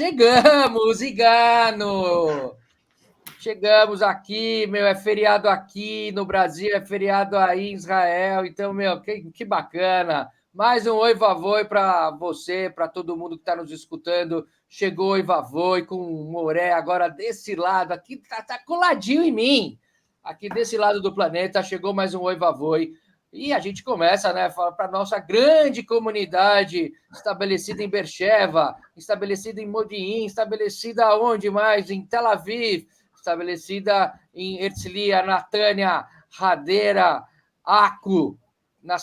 Chegamos, Igano! Chegamos aqui, é feriado aqui no Brasil, é feriado aí em Israel, então, que bacana. Mais um Oi Vavoi para você, para todo mundo que está nos escutando. Chegou Oi Vavoi com o Moré agora desse lado, aqui tá coladinho em mim. Aqui desse lado do planeta, chegou mais um Oi Vavoi. E a gente começa, né, para a nossa grande comunidade estabelecida em Beersheva, estabelecida em Modi'in, estabelecida onde mais? Em Tel Aviv, estabelecida em Herzliya, Natânia, Hadera, Aco, na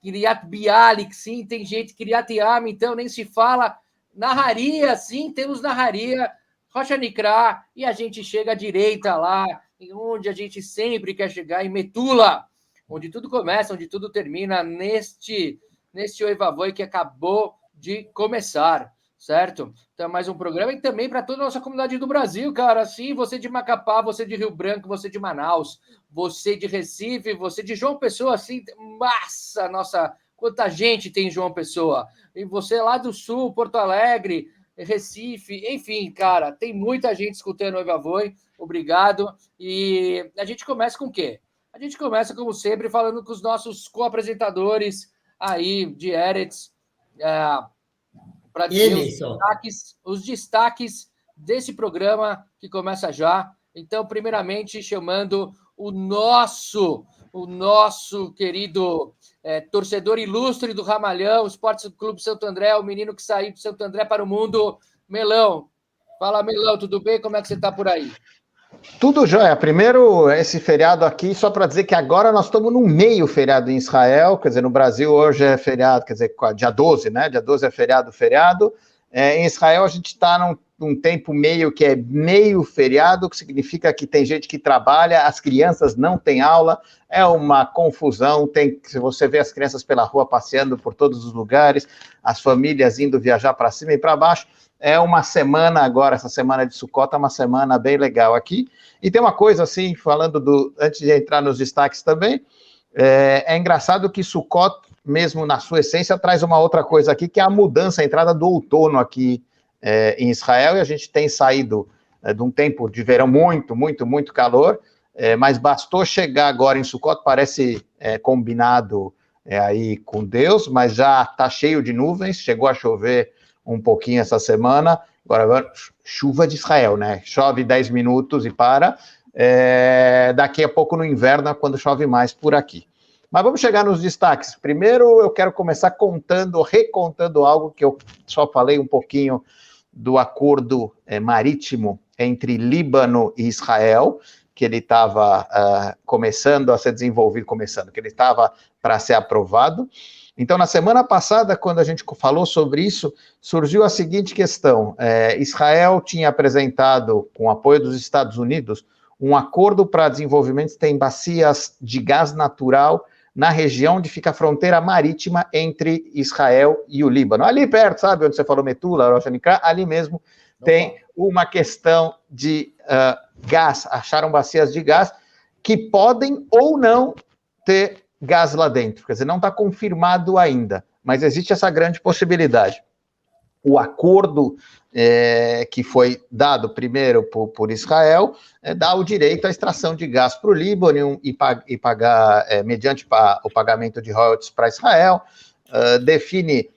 Kiryat Bialik, sim, tem gente, Kiryat Yam, então nem se fala, Naharia, sim, temos Naharia, Rocha Nikra, e a gente chega à direita lá, onde a gente sempre quer chegar, em Metula, onde tudo começa, onde tudo termina, neste Oi Vavoi que acabou de começar, certo? Então, mais um programa e também para toda a nossa comunidade do Brasil, cara. Sim, você de Macapá, você de Rio Branco, você de Manaus, você de Recife, você de João Pessoa, assim, massa, nossa, quanta gente tem em João Pessoa. E você lá do Sul, Porto Alegre, Recife, enfim, cara, tem muita gente escutando o Oi Vavoi, obrigado. E a gente começa com o quê? A gente começa, como sempre, falando com os nossos co-apresentadores aí de Eretz, para dizer os destaques desse programa que começa já. Então, primeiramente, chamando o nosso querido torcedor ilustre do Ramalhão, Esporte Clube Santo André, o menino que saiu de Santo André para o mundo, Melão. Fala, Melão, tudo bem? Como é que você está por aí? Tudo jóia. Primeiro, esse feriado aqui, só para dizer que agora nós estamos no meio feriado em Israel, quer dizer, no Brasil hoje é feriado, quer dizer, dia 12, né? Dia 12 é feriado. Em Israel a gente está num tempo meio que é meio feriado, que significa que tem gente que trabalha, as crianças não têm aula, é uma confusão, se você vê as crianças pela rua passeando por todos os lugares, as famílias indo viajar para cima e para baixo. É uma semana agora, essa semana de Sukkot é uma semana bem legal aqui. E tem uma coisa assim, antes de entrar nos destaques também, é engraçado que Sukkot, mesmo na sua essência, traz uma outra coisa aqui, que é a mudança, a entrada do outono aqui em Israel, e a gente tem saído de um tempo de verão muito calor, mas bastou chegar agora em Sukkot, parece combinado aí com Deus, mas já está cheio de nuvens, chegou a chover um pouquinho essa semana, agora chuva de Israel, né? Chove 10 minutos e para. Daqui a pouco no inverno é quando chove mais por aqui. Mas vamos chegar nos destaques. Primeiro eu quero começar recontando algo que eu só falei um pouquinho do acordo marítimo entre Líbano e Israel, que ele estava começando a ser desenvolvido, que ele estava para ser aprovado. Então, na semana passada, quando a gente falou sobre isso, surgiu a seguinte questão. Israel tinha apresentado, com o apoio dos Estados Unidos, um acordo para desenvolvimento de bacias de gás natural na região onde fica a fronteira marítima entre Israel e o Líbano. Ali perto, sabe, onde você falou Metula, Rosh Hanikra, ali mesmo tem uma questão de gás. Acharam bacias de gás que podem ou não ter gás lá dentro, quer dizer, não está confirmado ainda, mas existe essa grande possibilidade. O acordo que foi dado primeiro por Israel dá o direito à extração de gás para o Líbano e pagar, mediante o pagamento de royalties para Israel,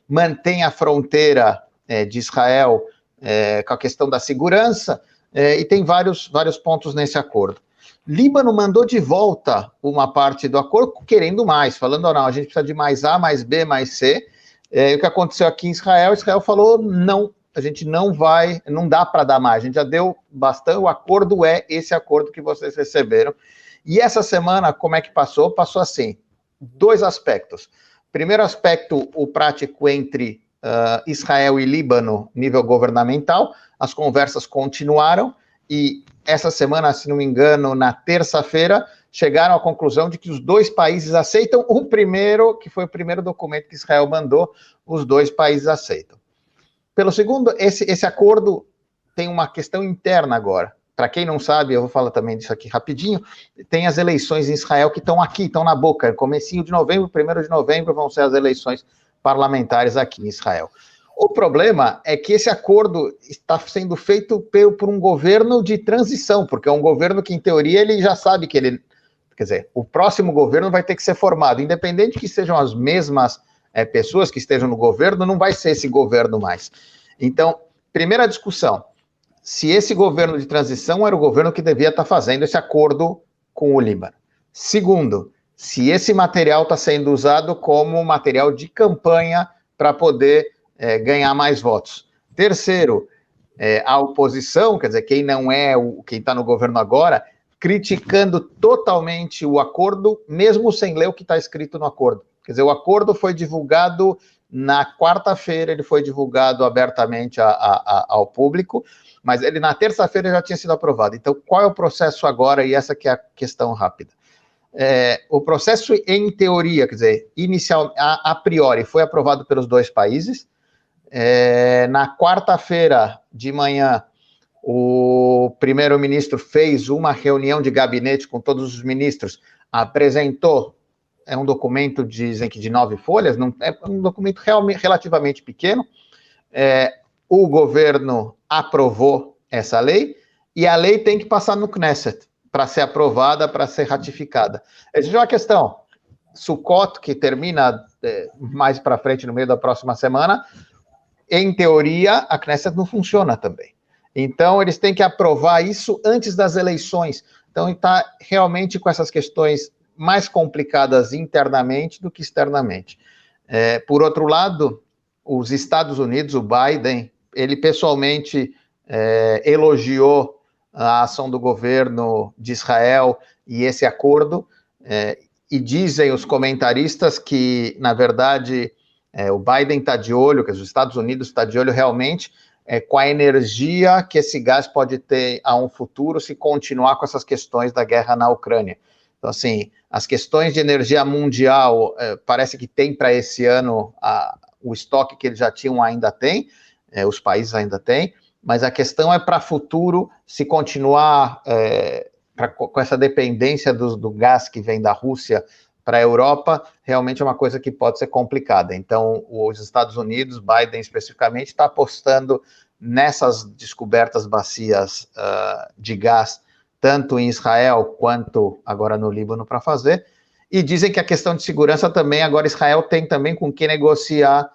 mantém a fronteira de Israel com a questão da segurança, e tem vários pontos nesse acordo. Líbano mandou de volta uma parte do acordo, querendo mais, falando, não, a gente precisa de mais A, mais B, mais C. O que aconteceu aqui em Israel falou, não, a gente não dá para dar mais, a gente já deu bastante, o acordo é esse acordo que vocês receberam. E essa semana, como é que passou? Passou assim, 2 aspectos. Primeiro aspecto, o prático entre Israel e Líbano, nível governamental, as conversas continuaram, e essa semana, se não me engano, na terça-feira, chegaram à conclusão de que os 2 países aceitam o primeiro, que foi o primeiro documento que Israel mandou, os 2 países aceitam. Pelo segundo, esse acordo tem uma questão interna agora. Para quem não sabe, eu vou falar também disso aqui rapidinho, tem as eleições em Israel que estão aqui, estão na boca, comecinho de novembro, 1º de novembro, vão ser as eleições parlamentares aqui em Israel. O problema é que esse acordo está sendo feito por um governo de transição, porque é um governo que, em teoria, ele já sabe que ele... Quer dizer, o próximo governo vai ter que ser formado, independente que sejam as mesmas pessoas que estejam no governo, não vai ser esse governo mais. Então, primeira discussão, se esse governo de transição era o governo que devia estar fazendo esse acordo com o Líbano. Segundo, se esse material está sendo usado como material de campanha para poder ganhar mais votos. Terceiro, a oposição, quer dizer, quem está no governo agora, criticando totalmente o acordo, mesmo sem ler o que está escrito no acordo. Quer dizer, o acordo foi divulgado na quarta-feira, ele foi divulgado abertamente ao público, mas ele na terça-feira já tinha sido aprovado. Então, qual é o processo agora? E essa que é a questão rápida. O processo, em teoria, quer dizer, a priori, foi aprovado pelos dois países. Na quarta-feira de manhã, o primeiro-ministro fez uma reunião de gabinete com todos os ministros, apresentou, um documento, dizem que de 9 folhas, é um documento relativamente pequeno, o governo aprovou essa lei, e a lei tem que passar no Knesset, para ser aprovada, para ser ratificada. Essa é uma questão. Sukkot, que termina mais para frente, no meio da próxima semana, em teoria, a Knesset não funciona também. Então, eles têm que aprovar isso antes das eleições. Então, está realmente com essas questões mais complicadas internamente do que externamente. Por outro lado, os Estados Unidos, o Biden, ele pessoalmente elogiou a ação do governo de Israel e esse acordo, e dizem os comentaristas que, na verdade, o Biden está de olho, que os Estados Unidos está de olho realmente com a energia que esse gás pode ter a um futuro se continuar com essas questões da guerra na Ucrânia. Então, assim, as questões de energia mundial, parece que tem para esse ano o estoque que eles já tinham ainda tem, os países ainda têm, mas a questão é para futuro, se continuar com essa dependência do gás que vem da Rússia para a Europa, realmente é uma coisa que pode ser complicada. Então, os Estados Unidos, Biden especificamente, está apostando nessas descobertas bacias de gás, tanto em Israel quanto agora no Líbano para fazer, e dizem que a questão de segurança também, agora Israel tem também com que negociar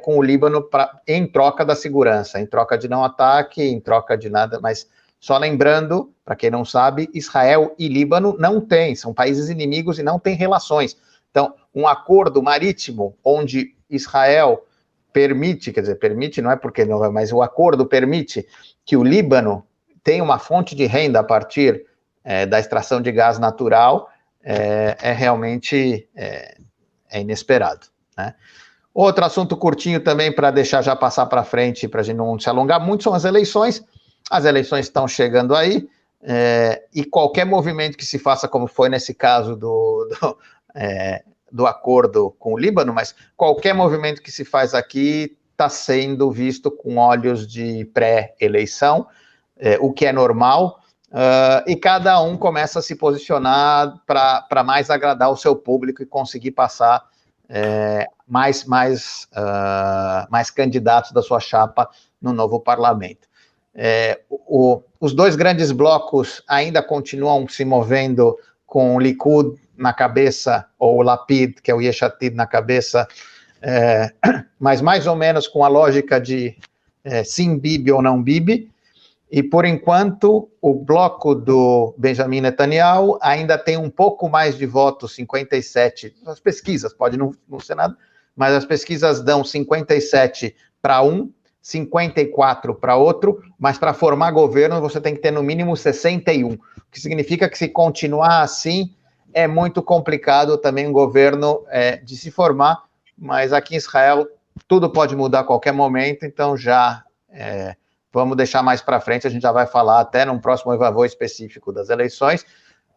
com o Líbano em troca da segurança, em troca de não ataque, em troca de nada, mas só lembrando, para quem não sabe, Israel e Líbano não têm, são países inimigos e não têm relações. Então, um acordo marítimo onde Israel permite, quer dizer, permite, não é porque não é, mas o acordo permite que o Líbano tenha uma fonte de renda a partir da extração de gás natural, realmente inesperado, né? Outro assunto curtinho também, para deixar já passar para frente, para a gente não se alongar muito, são as eleições. As eleições estão chegando aí, e qualquer movimento que se faça, como foi nesse caso do acordo com o Líbano, mas qualquer movimento que se faz aqui está sendo visto com olhos de pré-eleição, o que é normal, e cada um começa a se posicionar para mais agradar o seu público e conseguir passar mais candidatos da sua chapa no novo parlamento. Os dois grandes blocos ainda continuam se movendo com o Likud na cabeça, ou o Lapid, que é o Yesh Atid, na cabeça, mas mais ou menos com a lógica de sim Bibi ou não Bibi, e por enquanto o bloco do Benjamin Netanyahu ainda tem um pouco mais de votos, 57, as pesquisas, pode não ser nada, mas as pesquisas dão 57 para um, 54 para outro, mas para formar governo você tem que ter no mínimo 61, o que significa que se continuar assim, é muito complicado também um governo de se formar, mas aqui em Israel tudo pode mudar a qualquer momento, então já vamos deixar mais para frente, a gente já vai falar até num próximo Evavô específico das eleições,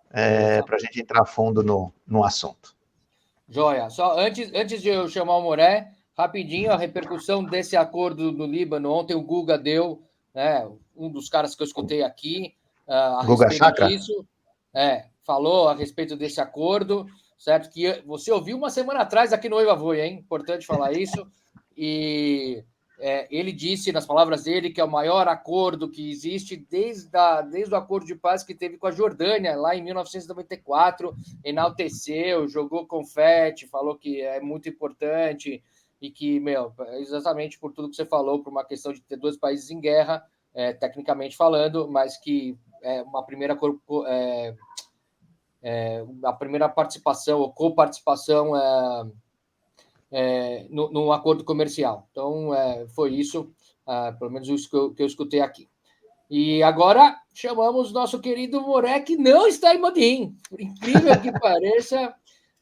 para a gente entrar fundo no assunto. Joia. Só antes de eu chamar o Moré, rapidinho, a repercussão desse acordo no Líbano. Ontem o Guga deu, né, um dos caras que eu escutei aqui, a Guga respeito Chakra? disso. Falou a respeito desse acordo, certo? Que você ouviu uma semana atrás aqui no Evavô, hein? Importante falar isso. E ele disse, nas palavras dele, que é o maior acordo que existe desde o acordo de paz que teve com a Jordânia, lá em 1994, enalteceu, jogou confete, falou que é muito importante e que, exatamente por tudo que você falou, por uma questão de ter dois países em guerra, tecnicamente falando, mas que é uma primeira a primeira participação ou coparticipação num acordo comercial. Então, foi isso, pelo menos isso que eu escutei aqui. E agora chamamos nosso querido Moré, que não está em Modim, por incrível que pareça,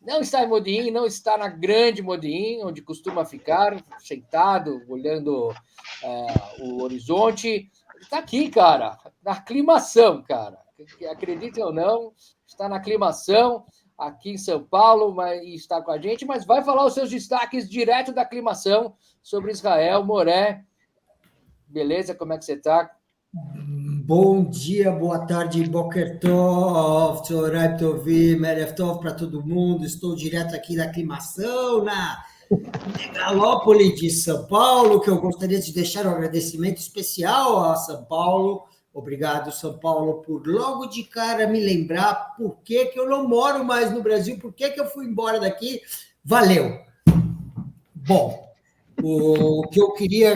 não está em Modim, não está na grande Modim, onde costuma ficar, sentado, olhando o horizonte. Ele está aqui, cara, na aclimação, cara. Acreditem ou não, está na aclimação aqui em São Paulo, mas está com a gente, mas vai falar os seus destaques direto da aclimação sobre Israel. Moré, beleza? Como é que você está? Bom dia, boa tarde, Boker Tov, Tzoraim Tovim, Erev Tov para todo mundo. Estou direto aqui da aclimação, na megalópole de São Paulo, que eu gostaria de deixar um agradecimento especial a São Paulo. Obrigado, São Paulo, por logo de cara me lembrar por que eu não moro mais no Brasil, por que eu fui embora daqui. Valeu! Bom, o que eu queria...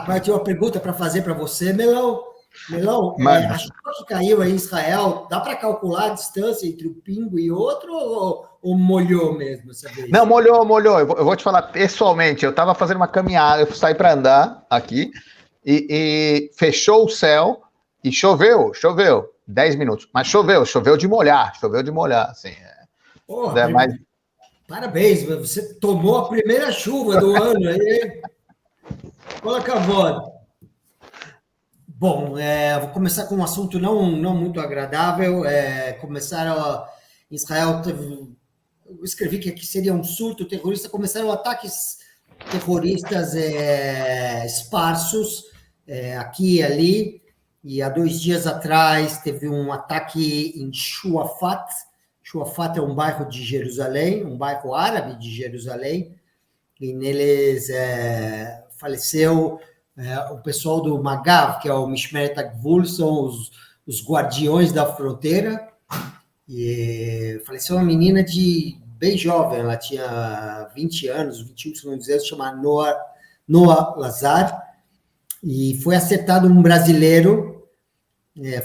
mas tinha uma pergunta para fazer para você, Melão. Melão, a chuva que caiu aí em Israel, dá para calcular a distância entre um pingo e outro ou molhou mesmo essa vez? Não, molhou. Eu vou te falar pessoalmente, eu estava fazendo uma caminhada, eu saí para andar aqui e fechou o céu e choveu 10 minutos, mas choveu de molhar, assim. Porra, mas... Parabéns, você tomou a primeira chuva do ano aí. Coloca a voz. Bom, vou começar com um assunto não muito agradável. Em Israel, eu escrevi que aqui seria um surto terrorista. Começaram ataques terroristas esparsos aqui e ali. E há 2 dias atrás teve um ataque em Shuafat. Shuafat é um bairro de Jerusalém, um bairro árabe de Jerusalém. E neles faleceu... o pessoal do Magav, que é o Mishmeret HaGvul, são os guardiões da fronteira, e faleceu uma menina bem jovem, ela tinha 20 anos, 21, se não dizer, se chama Noah Lazar, e foi acertado um brasileiro,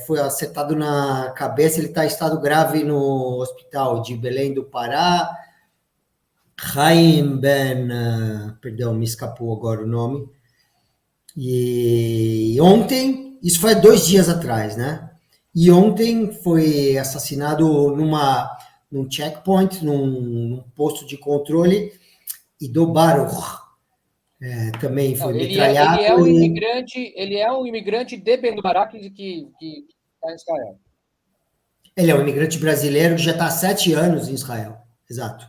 foi acertado na cabeça, ele está em estado grave no hospital de Belém do Pará, Chaim perdão, me escapou agora o nome. E ontem, isso foi 2 dias atrás, né? E ontem foi assassinado num checkpoint, num posto de controle, e do Baruch também foi metralhado. Ele é um imigrante de Ben-Barak que está em Israel. Ele é um imigrante brasileiro que já está há 7 anos em Israel, exato.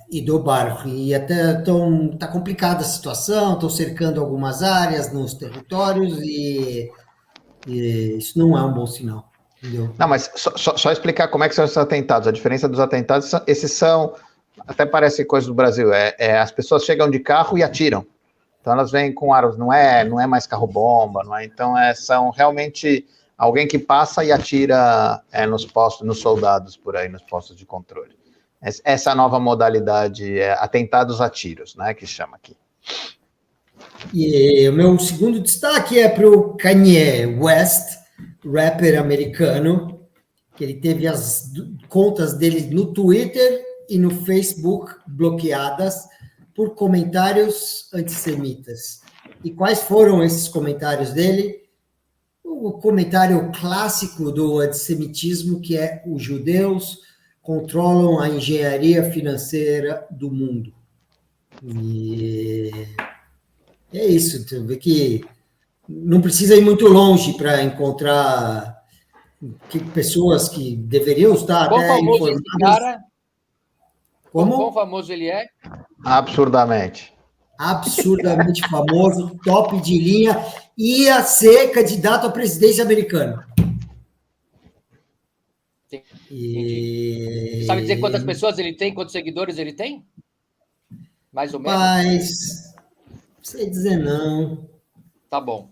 E do Baruch. E até está complicada a situação, estão cercando algumas áreas nos territórios e isso não é um bom sinal. Entendeu? Não, mas só explicar como é que são esses atentados. A diferença dos atentados, esses são, até parece coisa do Brasil, as pessoas chegam de carro e atiram. Então elas vêm com armas, não é mais carro-bomba, então são realmente alguém que passa e atira nos soldados por aí, nos postos de controle. Essa nova modalidade atentados a tiros, né, que chama aqui. E o meu segundo destaque é para o Kanye West, rapper americano, que ele teve as contas dele no Twitter e no Facebook bloqueadas por comentários antissemitas. E quais foram esses comentários dele? O comentário clássico do antissemitismo, que é os judeus controlam a engenharia financeira do mundo. E é isso, tu vê que não precisa ir muito longe para encontrar pessoas que deveriam estar até informadas. Esse cara, como? Quão famoso ele é? Absurdamente famoso, top de linha, ia ser candidato à presidência americana. Você sabe dizer quantas pessoas ele tem, quantos seguidores ele tem? Mais ou menos? Mas, não sei dizer não. Tá bom.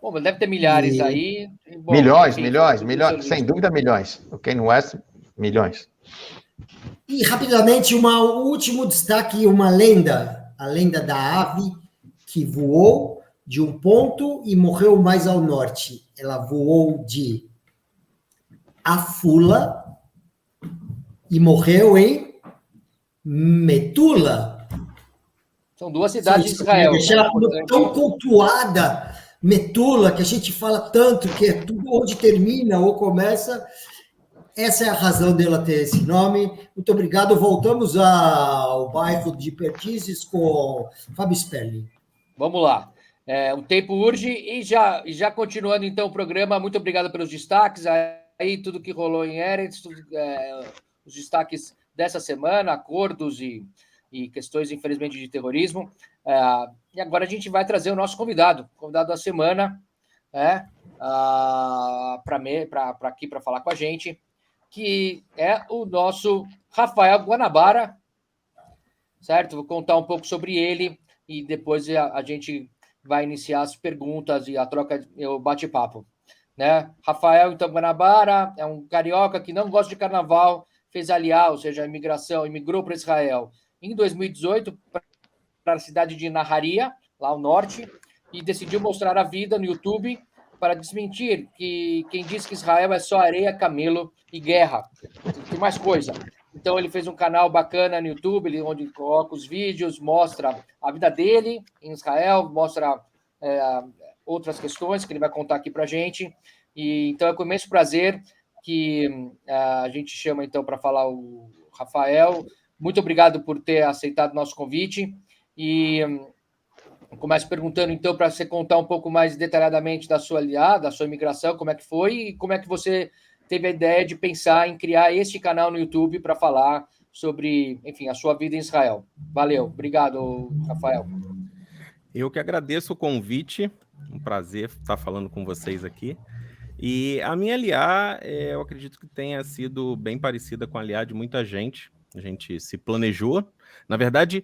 Bom, mas deve ter milhares aí. Bom, milhões, enfim, milhões, sem dúvida milhões. O Kanye West, milhões. E, rapidamente, um último destaque, uma lenda. A lenda da ave que voou de um ponto e morreu mais ao norte. Ela voou de Afula e morreu em Metula. São 2 cidades de Israel. Deixar tão cultuada, Metula, que a gente fala tanto, que é tudo onde termina ou começa. Essa é a razão dela ter esse nome. Muito obrigado. Voltamos ao bairro de Perdizes com Fábio Sperling. Vamos lá. O tempo urge e já continuando então o programa, muito obrigado pelos destaques, aí tudo que rolou em Eretz, os destaques dessa semana, acordos e questões, infelizmente, de terrorismo. E agora a gente vai trazer o nosso convidado da semana, para aqui para falar com a gente, que é o nosso Rafael Guanabara, certo? Vou contar um pouco sobre ele e depois a gente vai iniciar as perguntas e a troca, o bate-papo. Né? Rafael, então, Guanabara, é um carioca que não gosta de carnaval, fez aliar, ou seja, a imigração, imigrou para Israel em 2018 para a cidade de Naharia, lá ao norte, e decidiu mostrar a vida no YouTube para desmentir que quem diz que Israel é só areia, camelo e guerra. Tem mais coisa. Então, ele fez um canal bacana no YouTube, onde coloca os vídeos, mostra a vida dele em Israel, mostra outras questões que ele vai contar aqui para a gente. E, então, é com imenso prazer que a gente chama, então, para falar o Rafael. Muito obrigado por ter aceitado o nosso convite. E começo perguntando, então, para você contar um pouco mais detalhadamente da sua imigração, como é que foi e como é que você teve a ideia de pensar em criar este canal no YouTube para falar sobre, enfim, a sua vida em Israel. Valeu, obrigado, Rafael. Eu que agradeço o convite, um prazer estar falando com vocês aqui. E a minha aliá, eu acredito que tenha sido bem parecida com a aliá de muita gente. A gente se planejou. Na verdade,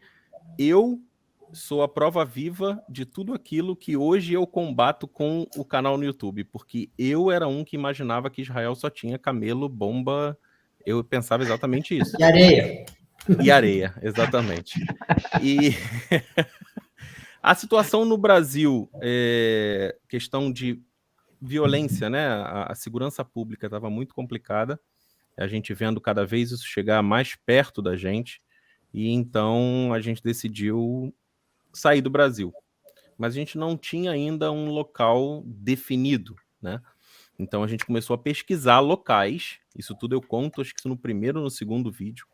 eu sou a prova viva de tudo aquilo que hoje eu combato com o canal no YouTube, porque eu era um que imaginava que Israel só tinha camelo, bomba. Eu pensava exatamente isso. E areia. E areia, exatamente. E a situação no Brasil, questão de violência, né? A segurança pública estava muito complicada. A gente vendo cada vez isso chegar mais perto da gente. E então a gente decidiu sair do Brasil. Mas a gente não tinha ainda um local definido, né? Então a gente começou a pesquisar locais. Isso tudo eu conto, acho que no primeiro ou no segundo vídeo.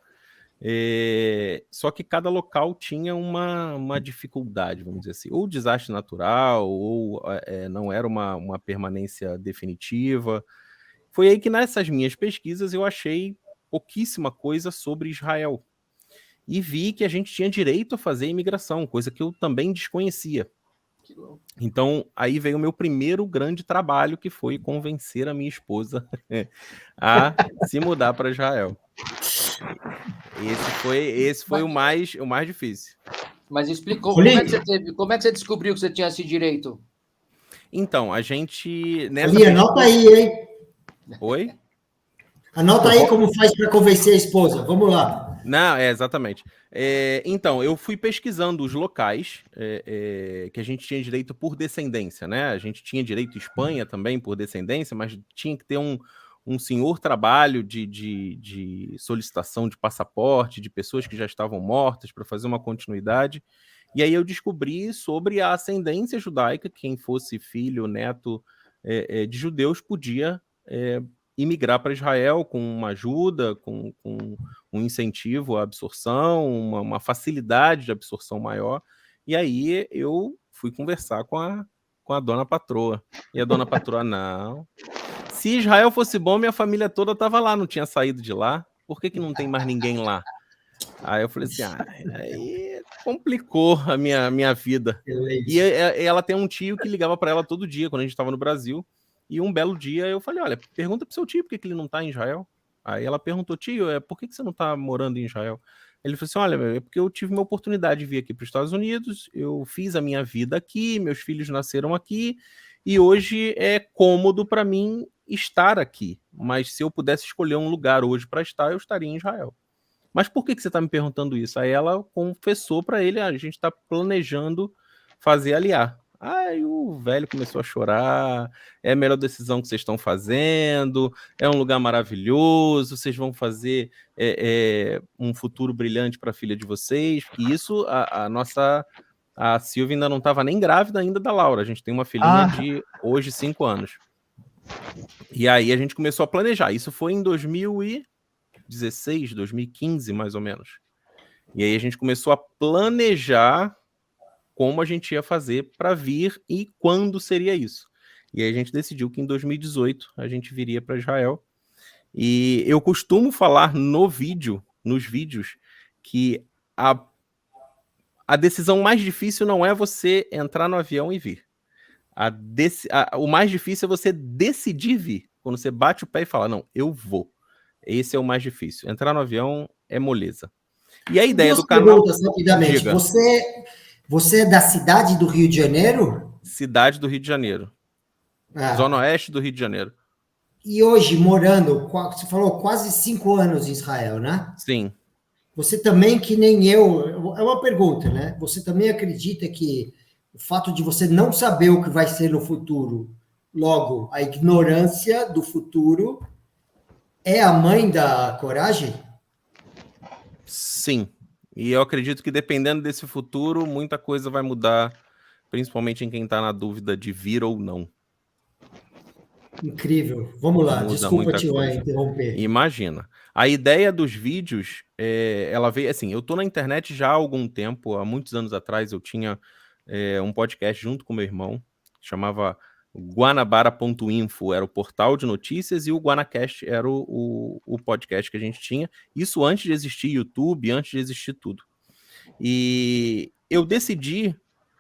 Só que cada local tinha uma dificuldade, vamos dizer assim, ou desastre natural, ou não era uma permanência definitiva. Foi aí que nessas minhas pesquisas eu achei pouquíssima coisa sobre Israel. E vi que a gente tinha direito a fazer imigração, coisa que eu também desconhecia. Então, aí veio o meu primeiro grande trabalho, que foi convencer a minha esposa a se mudar para Israel. Esse foi o mais difícil. Mas explicou, como é que você descobriu que você tinha esse direito? Então, a gente... Anota aí, hein? Oi? Anota aí como faz para convencer a esposa. Vamos lá. Não, exatamente. Então, eu fui pesquisando os locais que a gente tinha direito por descendência, né? A gente tinha direito à Espanha também por descendência, mas tinha que ter um senhor trabalho de solicitação de passaporte, de pessoas que já estavam mortas para fazer uma continuidade. E aí eu descobri sobre a ascendência judaica, quem fosse filho, neto de judeus podia imigrar para Israel com uma ajuda, com um incentivo à absorção, uma facilidade de absorção maior. E aí eu fui conversar com a dona patroa. E a dona patroa, não. Se Israel fosse bom, minha família toda estava lá, não tinha saído de lá. Por que não tem mais ninguém lá? Aí eu falei assim, aí complicou a minha vida. E ela tem um tio que ligava para ela todo dia, quando a gente estava no Brasil. E um belo dia eu falei, olha, pergunta pro seu tio por que ele não está em Israel. Aí ela perguntou, tio, por que você não está morando em Israel? Ele falou assim, olha, é porque eu tive uma oportunidade de vir aqui para os Estados Unidos, eu fiz a minha vida aqui, meus filhos nasceram aqui, e hoje é cômodo para mim estar aqui. Mas se eu pudesse escolher um lugar hoje para estar, eu estaria em Israel. Mas por que você está me perguntando isso? Aí ela confessou para ele, a gente está planejando fazer aliar. Aí o velho começou a chorar, é a melhor decisão que vocês estão fazendo, é um lugar maravilhoso, vocês vão fazer um futuro brilhante para a filha de vocês. E isso, a Silvia ainda não estava nem grávida ainda da Laura, a gente tem uma filhinha de hoje 5 anos. E aí a gente começou a planejar, isso foi em 2016, 2015, mais ou menos. E aí a gente começou a planejar como a gente ia fazer para vir e quando seria isso. E aí a gente decidiu que em 2018 a gente viria para Israel. E eu costumo falar nos vídeos, que a decisão mais difícil não é você entrar no avião e vir. O mais difícil é você decidir vir. Quando você bate o pé e fala, não, eu vou. Esse é o mais difícil. Entrar no avião é moleza. E a ideia do canal... Rapidamente. Você é da cidade do Rio de Janeiro? Cidade do Rio de Janeiro. Zona Oeste do Rio de Janeiro. E hoje, morando, você falou quase 5 anos em Israel, né? Sim. Você também, que nem eu... É uma pergunta, né? Você também acredita que o fato de você não saber o que vai ser no futuro, logo, a ignorância do futuro, é a mãe da coragem? Sim. E eu acredito que dependendo desse futuro, muita coisa vai mudar, principalmente em quem está na dúvida de vir ou não. Incrível. Vamos lá, desculpa te interromper. Imagina. A ideia dos vídeos, ela veio assim, eu tô na internet já há algum tempo, há muitos anos atrás eu tinha um podcast junto com meu irmão, chamava Guanabara.info, era o portal de notícias, e o Guanacast era o podcast que a gente tinha. Isso antes de existir YouTube, antes de existir tudo. E eu decidi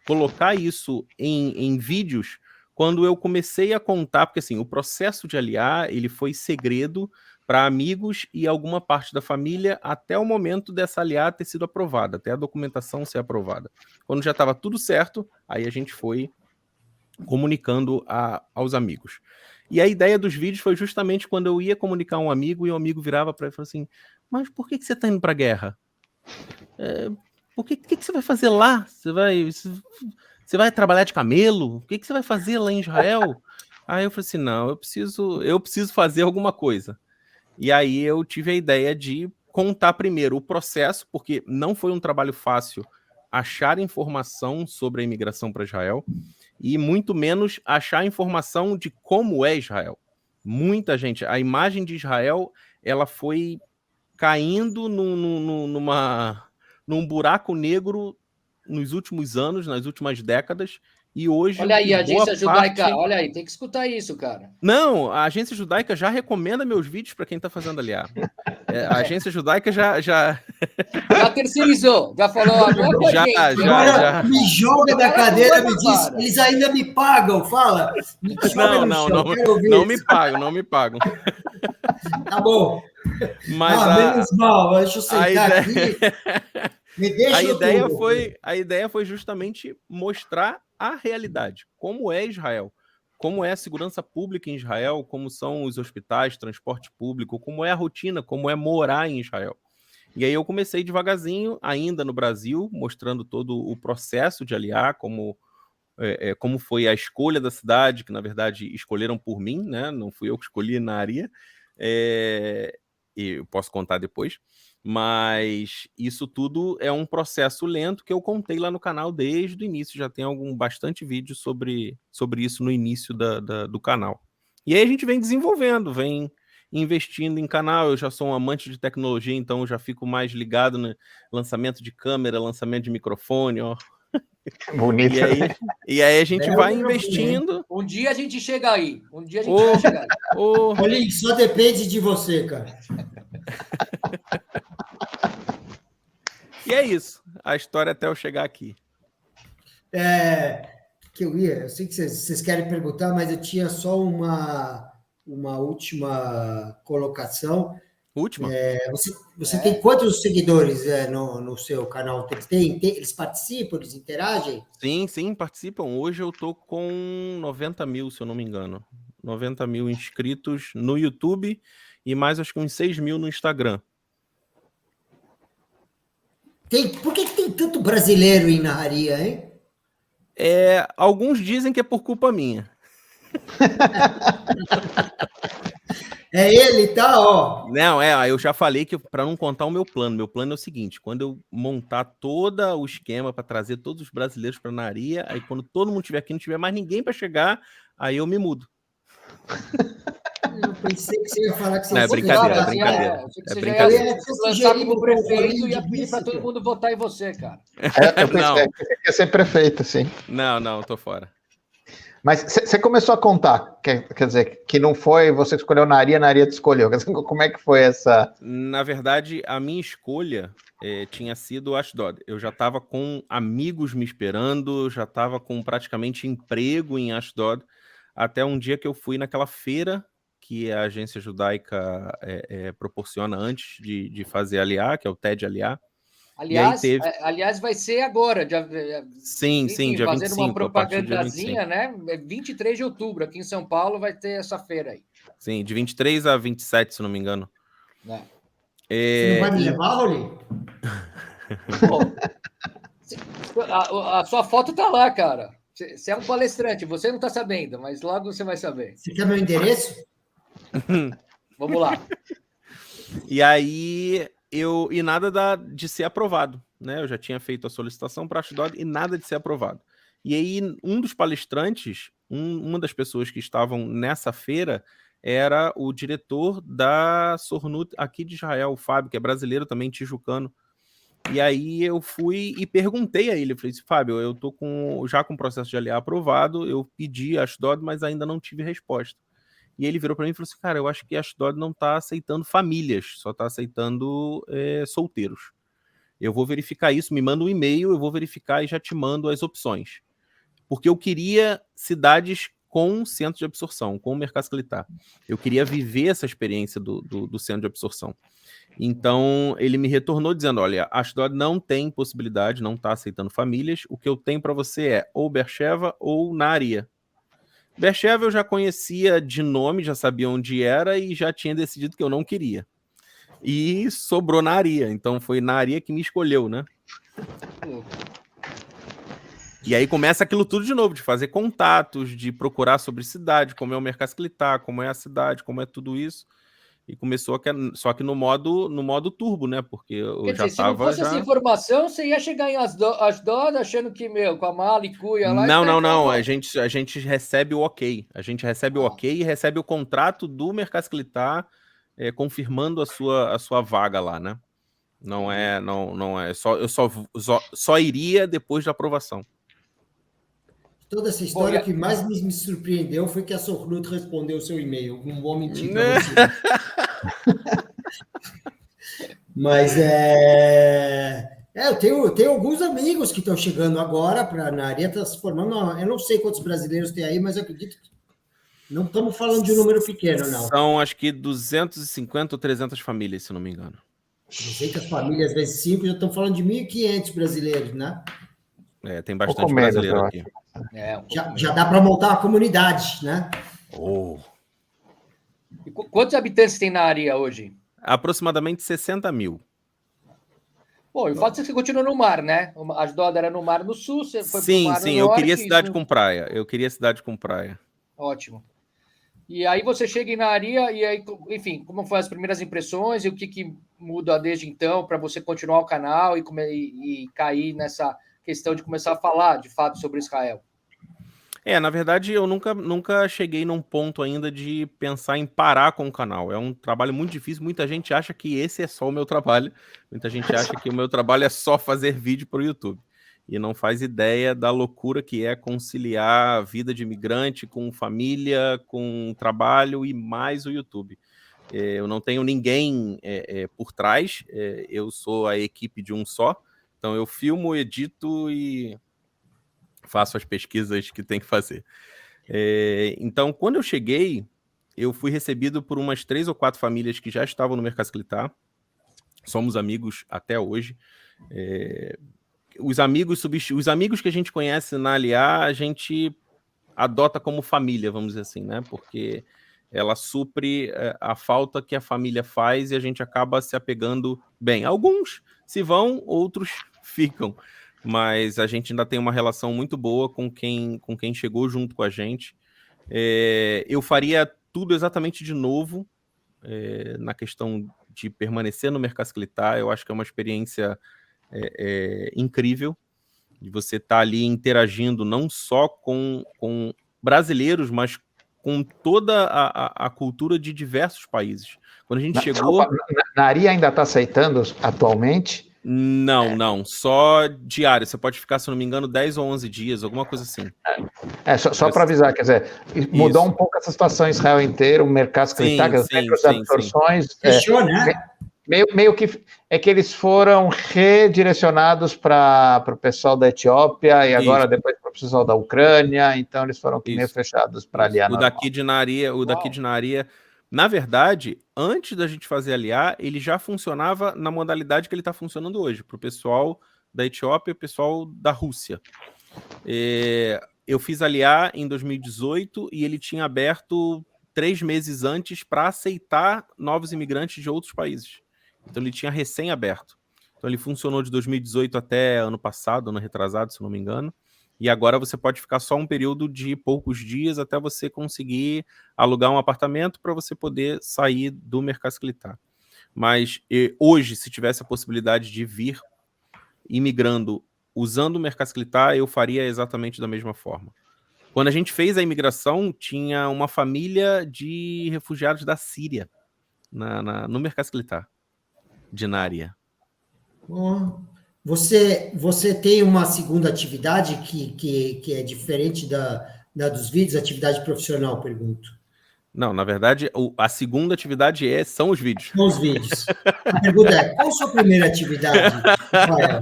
colocar isso em vídeos quando eu comecei a contar, porque assim, o processo de aliar, ele foi segredo para amigos e alguma parte da família até o momento dessa aliar ter sido aprovada, até a documentação ser aprovada. Quando já estava tudo certo, aí a gente foi comunicando aos amigos. E a ideia dos vídeos foi justamente quando eu ia comunicar a um amigo e o amigo virava para ele e falou assim, mas por que você está indo para a guerra? O que você vai fazer lá? Você vai trabalhar de camelo? O que você vai fazer lá em Israel? Aí eu falei assim, não, eu preciso fazer alguma coisa. E aí eu tive a ideia de contar primeiro o processo, porque não foi um trabalho fácil achar informação sobre a imigração para Israel, e muito menos achar informação de como é Israel. Muita gente, a imagem de Israel, ela foi caindo num buraco negro nos últimos anos, nas últimas décadas, e hoje... Olha aí, a agência judaica, olha aí, tem que escutar isso, cara. Não, a agência judaica já recomenda meus vídeos para quem está fazendo aliar. A agência judaica já terceirizou, já falou. Já. Me joga da cadeira, me diz, eles ainda me pagam, fala. Me joga não me pagam. Tá bom. Mas menos mal, deixa eu sentar aqui. Me deixa a ideia foi justamente mostrar a realidade, como é Israel, como é a segurança pública em Israel, como são os hospitais, transporte público, como é a rotina, como é morar em Israel. E aí eu comecei devagarzinho, ainda no Brasil, mostrando todo o processo de aliar, como foi a escolha da cidade, que na verdade escolheram por mim, né? Não fui eu que escolhi na área, e eu posso contar depois. Mas isso tudo é um processo lento que eu contei lá no canal desde o início. Já tem bastante vídeo sobre isso no início do canal. E aí a gente vem desenvolvendo, vem investindo em canal. Eu já sou um amante de tecnologia, então eu já fico mais ligado no lançamento de câmera, lançamento de microfone, ó. Bonito. E aí a gente vai investindo. Um dia a gente chega aí. Vai chegar aí. Olha, só depende de você, cara. E é isso, a história até eu chegar aqui. Eu sei que vocês querem perguntar, mas eu tinha só uma última colocação. Última? Você tem quantos seguidores no seu canal? Eles participam, eles interagem? Sim, participam. Hoje eu tô com 90 mil, se eu não me engano. 90 mil inscritos no YouTube e mais acho que uns 6 mil no Instagram. Por que tem tanto brasileiro em Naharia, hein? Alguns dizem que é por culpa minha. É ele, tá, ó. Não, eu já falei que para não contar o meu plano é o seguinte, quando eu montar todo o esquema para trazer todos os brasileiros para Naharia, aí quando todo mundo estiver aqui, não tiver mais ninguém para chegar, aí eu me mudo. Eu pensei que você ia falar que você Não, é brincadeira, é brincadeira. Você brincadeira. ia lançar como prefeito e ia pedir para todo mundo votar em você, cara. Eu pensei que ia ser prefeito, sim. Não, tô fora. Mas você começou a contar, quer dizer, que não foi você que escolheu Naharia te escolheu. Como é que foi essa... Na verdade, a minha escolha tinha sido Ashdod. Eu já estava com amigos me esperando, já estava com praticamente emprego em Ashdod, até um dia que eu fui naquela feira que a agência judaica proporciona antes de fazer Aliá, que é o TED Aliá. Aliás, vai ser agora. Sim, dia fazendo 25, uma propagandazinha, né? 23 de outubro, aqui em São Paulo, vai ter essa feira aí. Sim, de 23 a 27, se não me engano. Você não vai me levar, Roli? A sua foto tá lá, cara. Você é um palestrante, você não tá sabendo, mas logo você vai saber. Você quer meu endereço? Vamos lá. E aí, e nada de ser aprovado, né? Eu já tinha feito a solicitação para Ashdod e nada de ser aprovado. E aí, um dos palestrantes, uma das pessoas que estavam nessa feira, era o diretor da Sornut aqui de Israel, o Fábio, que é brasileiro também, tijucano. E aí eu fui e perguntei a ele, eu falei assim, Fábio, eu tô já com o processo de Aliá aprovado, eu pedi Ashdod, mas ainda não tive resposta. E ele virou para mim e falou assim, cara, eu acho que Ashdod não está aceitando famílias, só está aceitando solteiros. Eu vou verificar isso, me manda um e-mail, eu vou verificar e já te mando as opções. Porque eu queria cidades com centro de absorção, com o Mercado Clitar. Eu queria viver essa experiência do centro de absorção. Então, ele me retornou dizendo, olha, Ashdod não tem possibilidade, não está aceitando famílias, o que eu tenho para você é ou Beersheva ou Naharia. Beersheva eu já conhecia de nome, já sabia onde era e já tinha decidido que eu não queria. E sobrou Naharia, então foi Naharia que me escolheu, né? E aí começa aquilo tudo de novo, de fazer contatos, de procurar sobre cidade, como é o Mercado Clitar, como é a cidade, como é tudo isso. E começou só que no modo turbo, né? Porque eu já se não fosse essa informação, você ia chegar em Ashdod achando que, com a mala e cuia lá... Não. A gente recebe o ok. A gente recebe o ok e recebe o contrato do Mercado Clitar confirmando a sua vaga lá, né? Não é. Eu só iria depois da aprovação. Toda essa história, o que mais me surpreendeu foi que a Sornut respondeu o seu e-mail. Não vou mentir para você. Mas eu tenho alguns amigos que estão chegando agora para na área, está se formando. Eu não sei quantos brasileiros tem aí, mas eu acredito que não estamos falando de um número pequeno, não. São, acho que 250 ou 300 famílias, se não me engano. 200 famílias vezes 5, já estamos falando de 1.500 brasileiros, né? Tem bastante brasileiro aqui. Já dá para montar uma comunidade, né? E quantos habitantes tem na área hoje? Aproximadamente 60 mil. Bom, e o fato é que você continua no mar, né? Ashdod era no mar no sul, você foi para o mar no norte. Sim, eu queria cidade com praia. Ótimo. E aí você chega em Naharia e aí, enfim, como foram as primeiras impressões e o que muda desde então para você continuar o canal e cair nessa questão de começar a falar, de fato, sobre Israel? Na verdade, eu nunca cheguei num ponto ainda de pensar em parar com o canal. É um trabalho muito difícil. Muita gente acha que esse é só o meu trabalho. Muita gente acha que o meu trabalho é só fazer vídeo para o YouTube. E não faz ideia da loucura que é conciliar a vida de imigrante com família, com trabalho e mais o YouTube. Eu não tenho ninguém por trás. Eu sou a equipe de um só. Então eu filmo, edito e faço as pesquisas que tem que fazer. Então, quando eu cheguei, eu fui recebido por umas 3 ou 4 famílias que já estavam no Mercasclitar. Somos amigos até hoje. Os amigos que a gente conhece na Aliá, a gente adota como família, vamos dizer assim, né? Porque ela supre a falta que a família faz e a gente acaba se apegando bem. Alguns se vão, outros ficam. Mas a gente ainda tem uma relação muito boa com quem chegou junto com a gente. Eu faria tudo exatamente de novo na questão de permanecer no Mercasclitar. Eu acho que é uma experiência incrível de você estar ali interagindo não só com brasileiros, mas com toda a cultura de diversos países. Quando a gente chegou... Desculpa, na ARI ainda está aceitando atualmente? Não. Só diário. Você pode ficar, se não me engano, 10 ou 11 dias, alguma coisa assim. Só para avisar, quer dizer, mudou um pouco essa situação em Israel inteiro, o Mercasclitar, as absorções... Fechou, né? Meio que é que eles foram redirecionados para o pessoal da Etiópia e agora depois para o pessoal da Ucrânia, então eles foram meio fechados para aliar. O daqui de Naria, na verdade, antes da gente fazer aliar, ele já funcionava na modalidade que ele está funcionando hoje, para o pessoal da Etiópia e o pessoal da Rússia. Eu fiz aliar em 2018 e ele tinha aberto 3 meses antes para aceitar novos imigrantes de outros países. Então ele tinha recém-aberto. Então ele funcionou de 2018 até ano passado, ano retrasado, se não me engano. E agora você pode ficar só um período de poucos dias até você conseguir alugar um apartamento para você poder sair do Mercasclitar. Mas hoje, se tivesse a possibilidade de vir imigrando usando o Mercasclitar, eu faria exatamente da mesma forma. Quando a gente fez a imigração, tinha uma família de refugiados da Síria no Mercasclitar, de Naria. Você tem uma segunda atividade que é diferente da dos vídeos, atividade profissional, pergunto. Não, na verdade, a segunda atividade são os vídeos. São os vídeos. A pergunta é, qual a sua primeira atividade, Rafael?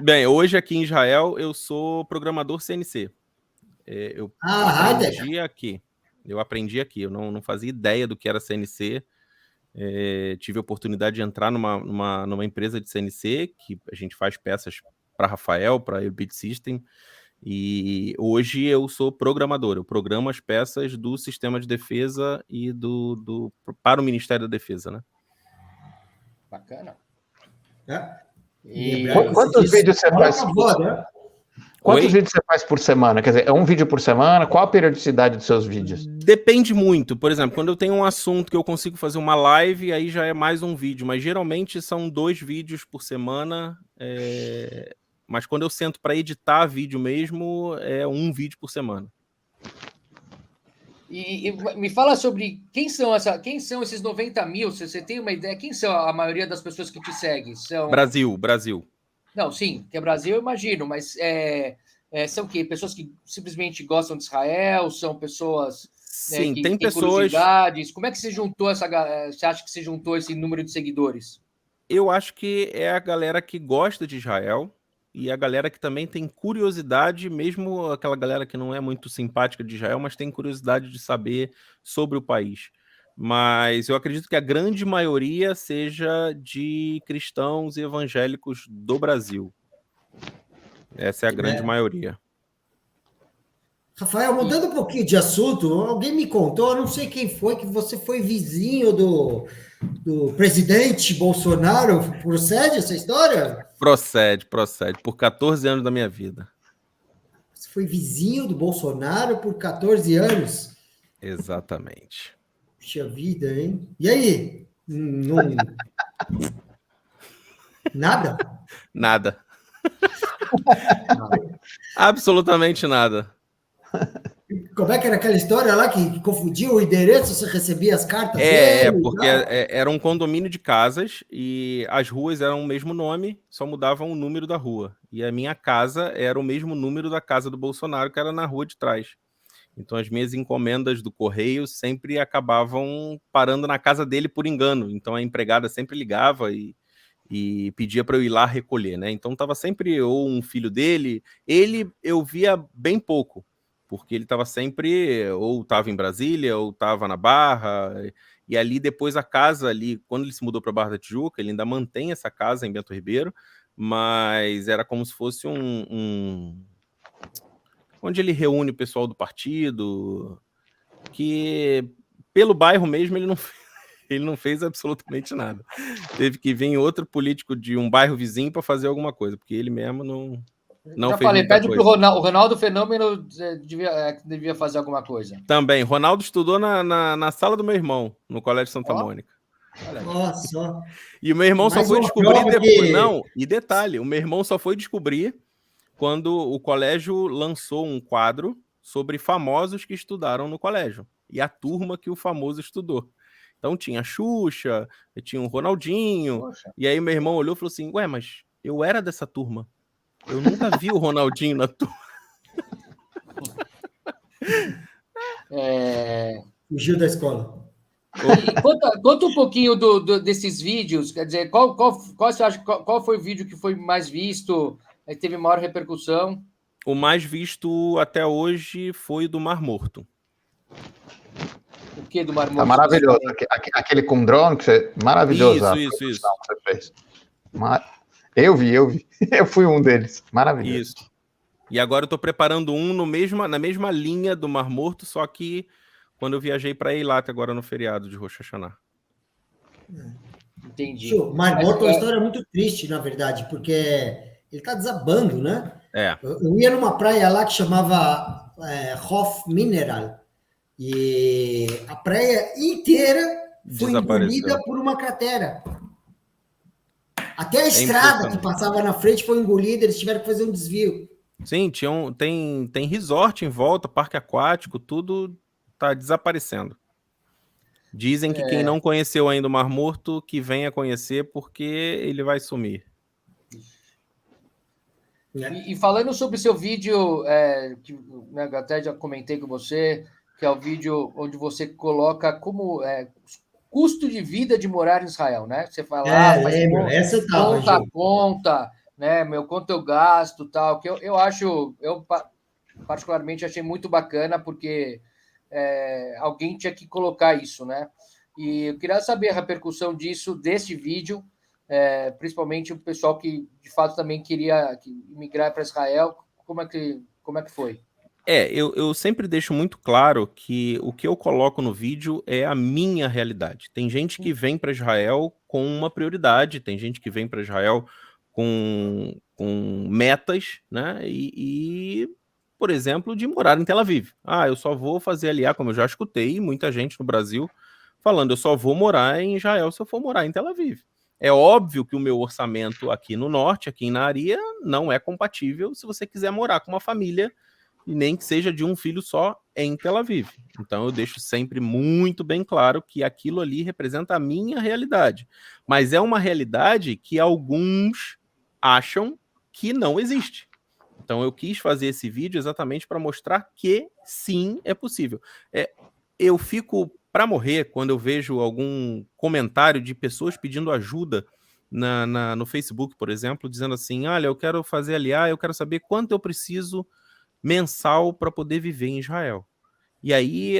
Bem, hoje aqui em Israel eu sou programador CNC. Eu aprendi aqui. Eu não fazia ideia do que era CNC. Tive a oportunidade de entrar numa empresa de CNC, que a gente faz peças para Rafael, para Elbit System, e hoje eu sou programador. Eu programo as peças do sistema de defesa e para o Ministério da Defesa, né? Bacana. Quantos vídeos você faz? Quantos vídeos você faz por semana? Quer dizer, é um vídeo por semana? Qual a periodicidade dos seus vídeos? Depende muito. Por exemplo, quando eu tenho um assunto que eu consigo fazer uma live, aí já é mais um vídeo. Mas geralmente são 2 vídeos por semana. Mas quando eu sento para editar vídeo mesmo, é 1 vídeo por semana. E me fala sobre quem são esses 90 mil, se você tem uma ideia, quem são a maioria das pessoas que te seguem? Brasil. Não, sim, que é Brasil, eu imagino, mas são o quê? Pessoas que simplesmente gostam de Israel? São pessoas sim, que tem pessoas... curiosidades? Como é que você juntou você acha que você juntou esse número de seguidores? Eu acho que é a galera que gosta de Israel e a galera que também tem curiosidade, mesmo aquela galera que não é muito simpática de Israel, mas tem curiosidade de saber sobre o país. Mas eu acredito que a grande maioria seja de cristãos e evangélicos do Brasil. Essa é a grande maioria. Rafael, mudando um pouquinho de assunto, alguém me contou, eu não sei quem foi, que você foi vizinho do presidente Bolsonaro. Procede essa história? Procede. Por 14 anos da minha vida. Você foi vizinho do Bolsonaro por 14 anos? Exatamente. Puxa vida, hein? E aí? Nada? Nada. Absolutamente nada. Como é que era aquela história lá que confundiu o endereço, você recebia as cartas dele? Porque era um condomínio de casas e as ruas eram o mesmo nome, só mudavam o número da rua. E a minha casa era o mesmo número da casa do Bolsonaro, que era na rua de trás. Então as minhas encomendas do correio sempre acabavam parando na casa dele por engano. Então a empregada sempre ligava e pedia para eu ir lá recolher, né? Então estava sempre ou um filho dele. Ele eu via bem pouco. porque ele estava sempre, ou estava em Brasília, ou estava na Barra, e ali depois a casa ali, quando ele se mudou para Barra da Tijuca, ele ainda mantém essa casa em Bento Ribeiro, mas era como se fosse onde ele reúne o pessoal do partido, que pelo bairro mesmo ele não fez absolutamente nada. Teve que vir outro político de um bairro vizinho para fazer alguma coisa, porque ele mesmo não Já fez falei, muita pede coisa. pro Ronaldo. O Ronaldo Fenômeno devia fazer alguma coisa. Também, Ronaldo estudou na sala do meu irmão, no Colégio Santa Mônica. Nossa. E o meu irmão só Mais foi uma descobrir prova depois. que- Não, e detalhe, o meu irmão só foi descobrir quando o colégio lançou um quadro sobre famosos que estudaram no colégio. E a turma que o famoso estudou. Então tinha a Xuxa, tinha o Ronaldinho. Poxa. E aí meu irmão olhou e falou assim, ué, mas eu era dessa turma. Eu nunca vi o Ronaldinho na turma. Fugiu da escola. E conta um pouquinho desses vídeos, quer dizer, qual você acha, qual foi o vídeo que foi mais visto, teve maior repercussão? O mais visto até hoje foi o do Mar Morto. O que do Mar Morto? Tá maravilhoso. Aquele com drone, maravilhoso. Isso. Que você fez. Eu vi. Eu fui um deles. Maravilhoso. Isso. E agora eu tô preparando um na mesma linha do Mar Morto, só que quando eu viajei para Eilat agora no feriado de Rosh Hashanah. Entendi. O Mar Morto é uma história muito triste, na verdade, porque ele tá desabando, né? É. Eu ia numa praia lá que chamava Hof Mineral, e a praia inteira foi engolida por uma cratera. Até a estrada que passava na frente foi engolida, eles tiveram que fazer um desvio. Sim, tem resort em volta, parque aquático, tudo tá desaparecendo. Dizem que quem não conheceu ainda o Mar Morto, que venha conhecer, porque ele vai sumir. E falando sobre o seu vídeo, que né, até já comentei com você, que é o vídeo onde você coloca como custo de vida de morar em Israel, né? Você fala, faz conta a conta, né? Quanto eu gasto, tal. Que eu particularmente achei muito bacana, porque alguém tinha que colocar isso, né? E eu queria saber a repercussão desse vídeo, principalmente o pessoal que de fato também queria migrar para Israel. Como é que foi? Eu sempre deixo muito claro que o que eu coloco no vídeo é a minha realidade. Tem gente que vem para Israel com uma prioridade, tem gente que vem para Israel com metas, né? E, por exemplo, de morar em Tel Aviv. Eu só vou fazer Aliá, como eu já escutei muita gente no Brasil falando, eu só vou morar em Israel se eu for morar em Tel Aviv. É óbvio que o meu orçamento aqui no norte, aqui em Nahariya, não é compatível se você quiser morar com uma família e nem que seja de um filho só em Tel Aviv. Então eu deixo sempre muito bem claro que aquilo ali representa a minha realidade. Mas é uma realidade que alguns acham que não existe. Então eu quis fazer esse vídeo exatamente para mostrar que sim, é possível. Eu fico para morrer quando eu vejo algum comentário de pessoas pedindo ajuda no Facebook, por exemplo, dizendo assim, olha, eu quero fazer Aliá, eu quero saber quanto eu preciso mensal para poder viver em Israel. E aí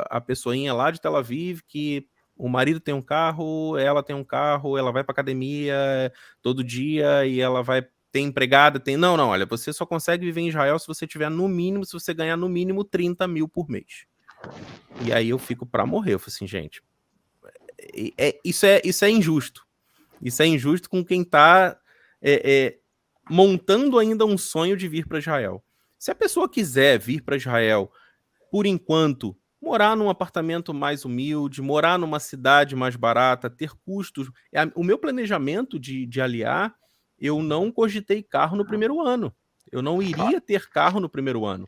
a pessoinha lá de Tel Aviv, que o marido tem um carro, ela tem um carro, ela vai para academia todo dia e ela vai ter empregada, Não, olha, você só consegue viver em Israel se você tiver no mínimo, se você ganhar no mínimo 30 mil por mês. E aí eu fico para morrer, eu falo assim, gente, isso é injusto. Isso é injusto com quem está montando ainda um sonho de vir para Israel. Se a pessoa quiser vir para Israel, por enquanto, morar num apartamento mais humilde, morar numa cidade mais barata, ter custos... O meu planejamento de Aliá, eu não cogitei carro no primeiro ano. Eu não iria ter carro no primeiro ano.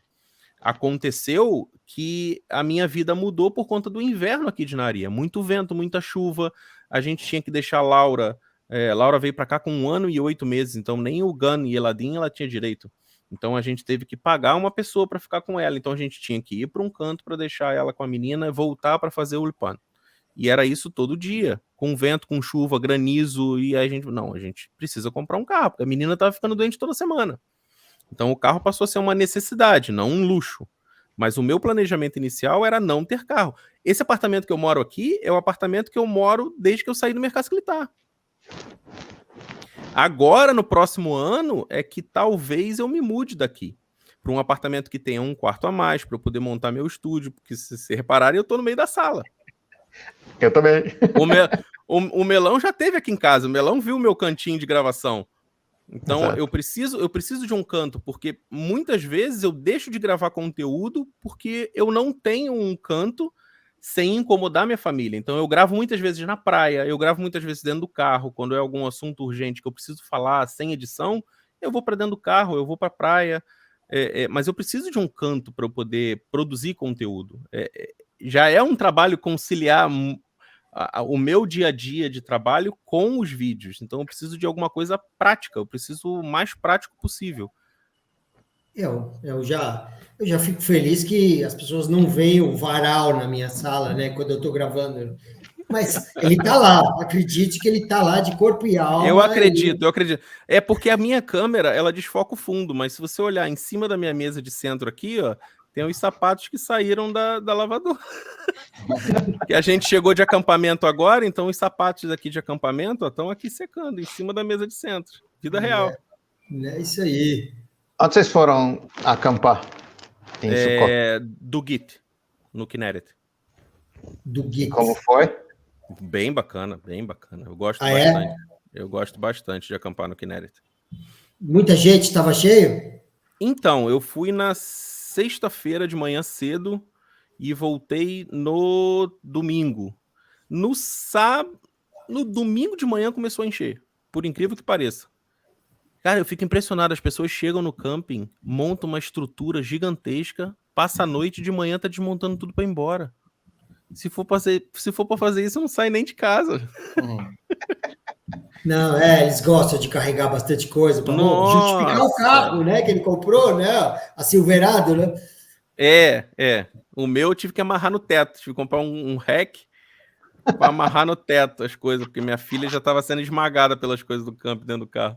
Aconteceu que a minha vida mudou por conta do inverno aqui de Nahariya. Muito vento, muita chuva. A gente tinha que deixar a Laura... Laura veio para cá com 1 ano e 8 meses, então nem o Gan e Eladim ela tinha direito. Então a gente teve que pagar uma pessoa para ficar com ela. Então a gente tinha que ir para um canto para deixar ela com a menina e voltar para fazer o Ulpan. E era isso todo dia, com vento, com chuva, granizo. E aí a gente precisa comprar um carro, porque a menina estava ficando doente toda semana. Então o carro passou a ser uma necessidade, não um luxo. Mas o meu planejamento inicial era não ter carro. Esse apartamento que eu moro aqui é o apartamento que eu moro desde que eu saí do Mercado Militar. Agora, no próximo ano, é que talvez eu me mude daqui para um apartamento que tenha um quarto a mais, para eu poder montar meu estúdio, porque se repararem, eu estou no meio da sala. Eu também. O Melão já teve aqui em casa, o Melão viu o meu cantinho de gravação. Então, eu preciso de um canto, porque muitas vezes eu deixo de gravar conteúdo porque eu não tenho um canto sem incomodar minha família. Então, eu gravo muitas vezes na praia, eu gravo muitas vezes dentro do carro, quando é algum assunto urgente que eu preciso falar sem edição, eu vou para dentro do carro, eu vou para a praia, mas eu preciso de um canto para eu poder produzir conteúdo. Já é um trabalho conciliar o meu dia a dia de trabalho com os vídeos. Então eu preciso de alguma coisa prática, eu preciso o mais prático possível. Eu já fico feliz que as pessoas não veem o varal na minha sala, né, quando eu estou gravando. Mas ele está lá, acredite que ele está lá de corpo e alma. Eu acredito. É porque a minha câmera, ela desfoca o fundo, mas se você olhar em cima da minha mesa de centro aqui, ó, tem os sapatos que saíram da lavadora. Que a gente chegou de acampamento agora, então os sapatos aqui de acampamento estão aqui secando, em cima da mesa de centro. Vida real. É isso aí. Onde vocês foram acampar? Do Git, no Kinneret. Do Git. Como foi? Bem bacana, bem bacana. Eu gosto bastante. Eu gosto bastante de acampar no Kinneret. Muita gente, estava cheio? Então, eu fui na sexta-feira de manhã cedo e voltei no domingo. No domingo de manhã começou a encher, por incrível que pareça. Cara, eu fico impressionado, as pessoas chegam no camping, montam uma estrutura gigantesca, passa a noite, de manhã tá desmontando tudo para ir embora. Se for para fazer isso, eu não saio nem de casa. Não, eles gostam de carregar bastante coisa para justificar o carro, né, que ele comprou, né, a Silverado, né? O meu eu tive que amarrar no teto, tive que comprar um rack para amarrar no teto as coisas, porque minha filha já estava sendo esmagada pelas coisas do campo dentro do carro.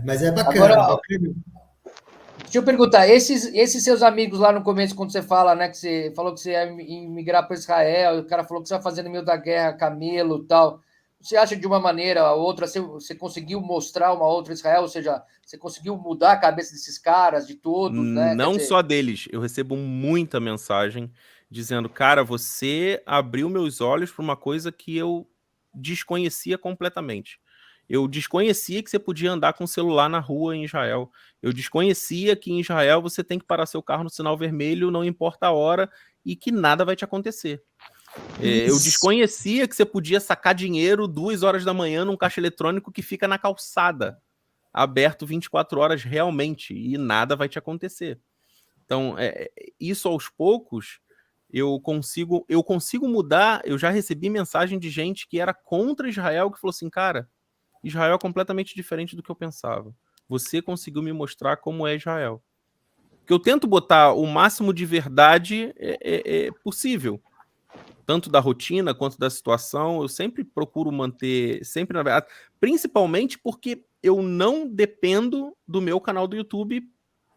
Mas é bacana. Agora, deixa eu perguntar, esses seus amigos lá no começo, quando você fala, né, que você falou que você ia migrar para Israel, o cara falou que você vai fazer no meio da guerra, camelo e tal, você acha de uma maneira ou outra, você conseguiu mostrar uma outra Israel, ou seja, você conseguiu mudar a cabeça desses caras, de todos, né? Não só deles, eu recebo muita mensagem dizendo, cara, você abriu meus olhos para uma coisa que eu desconhecia completamente. Eu desconhecia que você podia andar com o celular na rua em Israel. Eu desconhecia que em Israel você tem que parar seu carro no sinal vermelho, não importa a hora, e que nada vai te acontecer. Eu desconhecia que você podia sacar dinheiro 2 horas da manhã num caixa eletrônico que fica na calçada, aberto 24 horas realmente, e nada vai te acontecer. Então, isso aos poucos, eu consigo mudar. Eu já recebi mensagem de gente que era contra Israel, que falou assim, cara, Israel é completamente diferente do que eu pensava. Você conseguiu me mostrar como é Israel. Que eu tento botar o máximo de verdade possível. Tanto da rotina quanto da situação. Eu sempre procuro manter, sempre na verdade, principalmente porque eu não dependo do meu canal do YouTube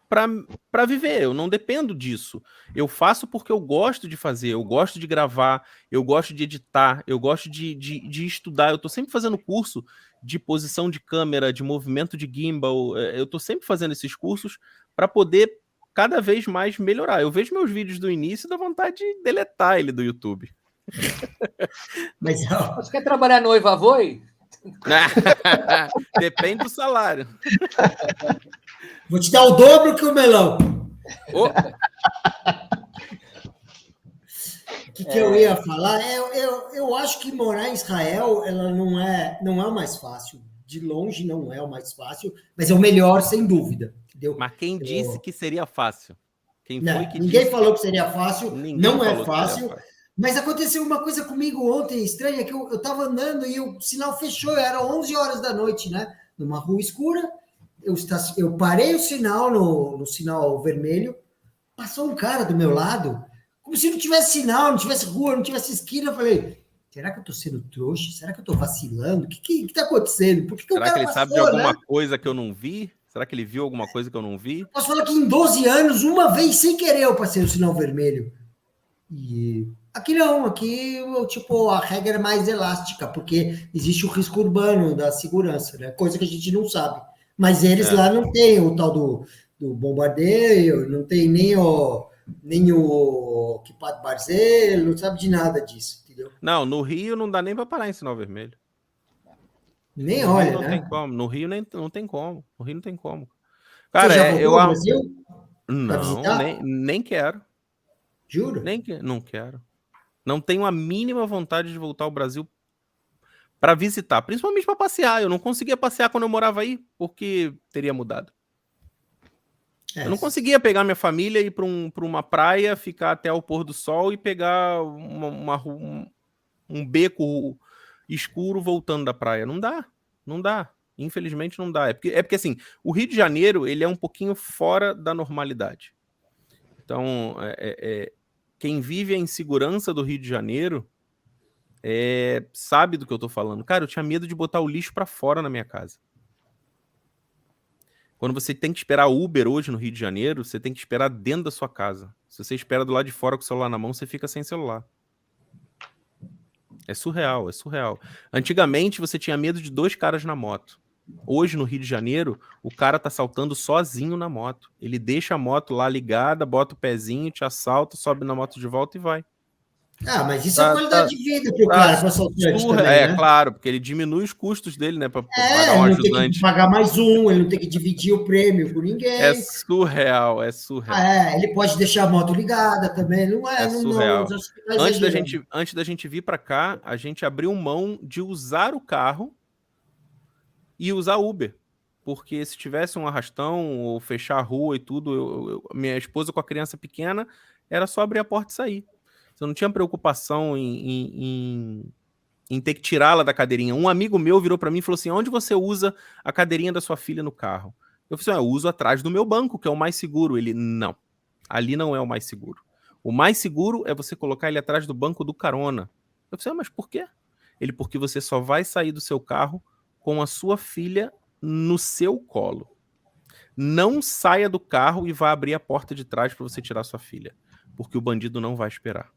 para viver, eu não dependo disso. Eu faço porque eu gosto de fazer, eu gosto de gravar, eu gosto de editar, eu gosto de estudar. Eu estou sempre fazendo curso de posição de câmera, de movimento de gimbal. Eu estou sempre fazendo esses cursos para poder cada vez mais melhorar. Eu vejo meus vídeos do início e dá vontade de deletar ele do YouTube. Mas você quer trabalhar no Oi Vavoi? Depende do salário. Vou te dar o dobro que o Melão. O que eu ia falar? Eu acho que morar em Israel ela não é o mais fácil. De longe não é o mais fácil, mas é o melhor, sem dúvida. Entendeu? Mas quem disse que seria fácil? Ninguém falou que seria fácil, não é fácil. Mas aconteceu uma coisa comigo ontem estranha, que eu estava andando e o sinal fechou, era 11 horas da noite, né? Numa rua escura. Eu parei o sinal no sinal vermelho, passou um cara do meu lado, como se não tivesse sinal, não tivesse rua, não tivesse esquina. Eu falei, será que eu estou sendo trouxa? Será que eu estou vacilando? O que está acontecendo? Por que será que ele sabe de alguma coisa que eu não vi? Será que ele viu alguma coisa que eu não vi? Posso falar que em 12 anos, uma vez sem querer eu passei o sinal vermelho. E aqui não, aqui tipo, a regra é mais elástica, porque existe o risco urbano da segurança, né? Coisa que a gente não sabe. Mas eles lá não tem o tal do bombardeio, não tem nem o Kipat Barzel, não sabe de nada disso, entendeu? Não, no Rio não dá nem para parar em sinal vermelho. Nem No olha, Rio não né? tem como. No Rio não tem como. No Rio não tem como. Cara, Você já voltou ao Brasil? Pra não, visitar? nem quero. Juro? Não quero. Não tenho a mínima vontade de voltar ao Brasil para visitar, principalmente para passear. Eu não conseguia passear quando eu morava aí, porque teria mudado. Eu não conseguia pegar minha família e ir para uma praia, ficar até o pôr do sol e pegar um beco escuro voltando da praia. Não dá. Não dá. Infelizmente não dá. É porque assim, o Rio de Janeiro ele é um pouquinho fora da normalidade. Então, quem vive a insegurança do Rio de Janeiro sabe do que eu tô falando. Cara, eu tinha medo de botar o lixo para fora na minha casa. Quando você tem que esperar Uber hoje no Rio de Janeiro, você tem que esperar dentro da sua casa. Se você espera do lado de fora com o celular na mão, você fica sem celular. É surreal, é surreal. Antigamente, você tinha medo de 2 caras na moto. Hoje, no Rio de Janeiro, o cara tá saltando sozinho na moto. Ele deixa a moto lá ligada, bota o pezinho, te assalta, sobe na moto de volta e vai. Ah, mas isso é qualidade de vida pro cara, pro assaltante também, né? Claro, porque ele diminui os custos dele, né? Para pagar um Ele não tem que ajudante. pagar mais um, ele não tem que dividir o prêmio com ninguém. É surreal, é surreal. Ele pode deixar a moto ligada também, não é? É surreal. Não, Antes da gente vir para cá, a gente abriu mão de usar o carro e usar Uber. Porque se tivesse um arrastão ou fechar a rua e tudo, minha esposa com a criança pequena, era só abrir a porta e sair. Você não tinha preocupação em ter que tirá-la da cadeirinha. Um amigo meu virou para mim e falou assim, onde você usa a cadeirinha da sua filha no carro? Eu falei assim, eu uso atrás do meu banco, que é o mais seguro. Ele, não, ali não é o mais seguro. O mais seguro é você colocar ele atrás do banco do carona. Eu falei, mas por quê? Ele, porque você só vai sair do seu carro com a sua filha no seu colo. Não saia do carro e vá abrir a porta de trás para você tirar sua filha, porque o bandido não vai esperar.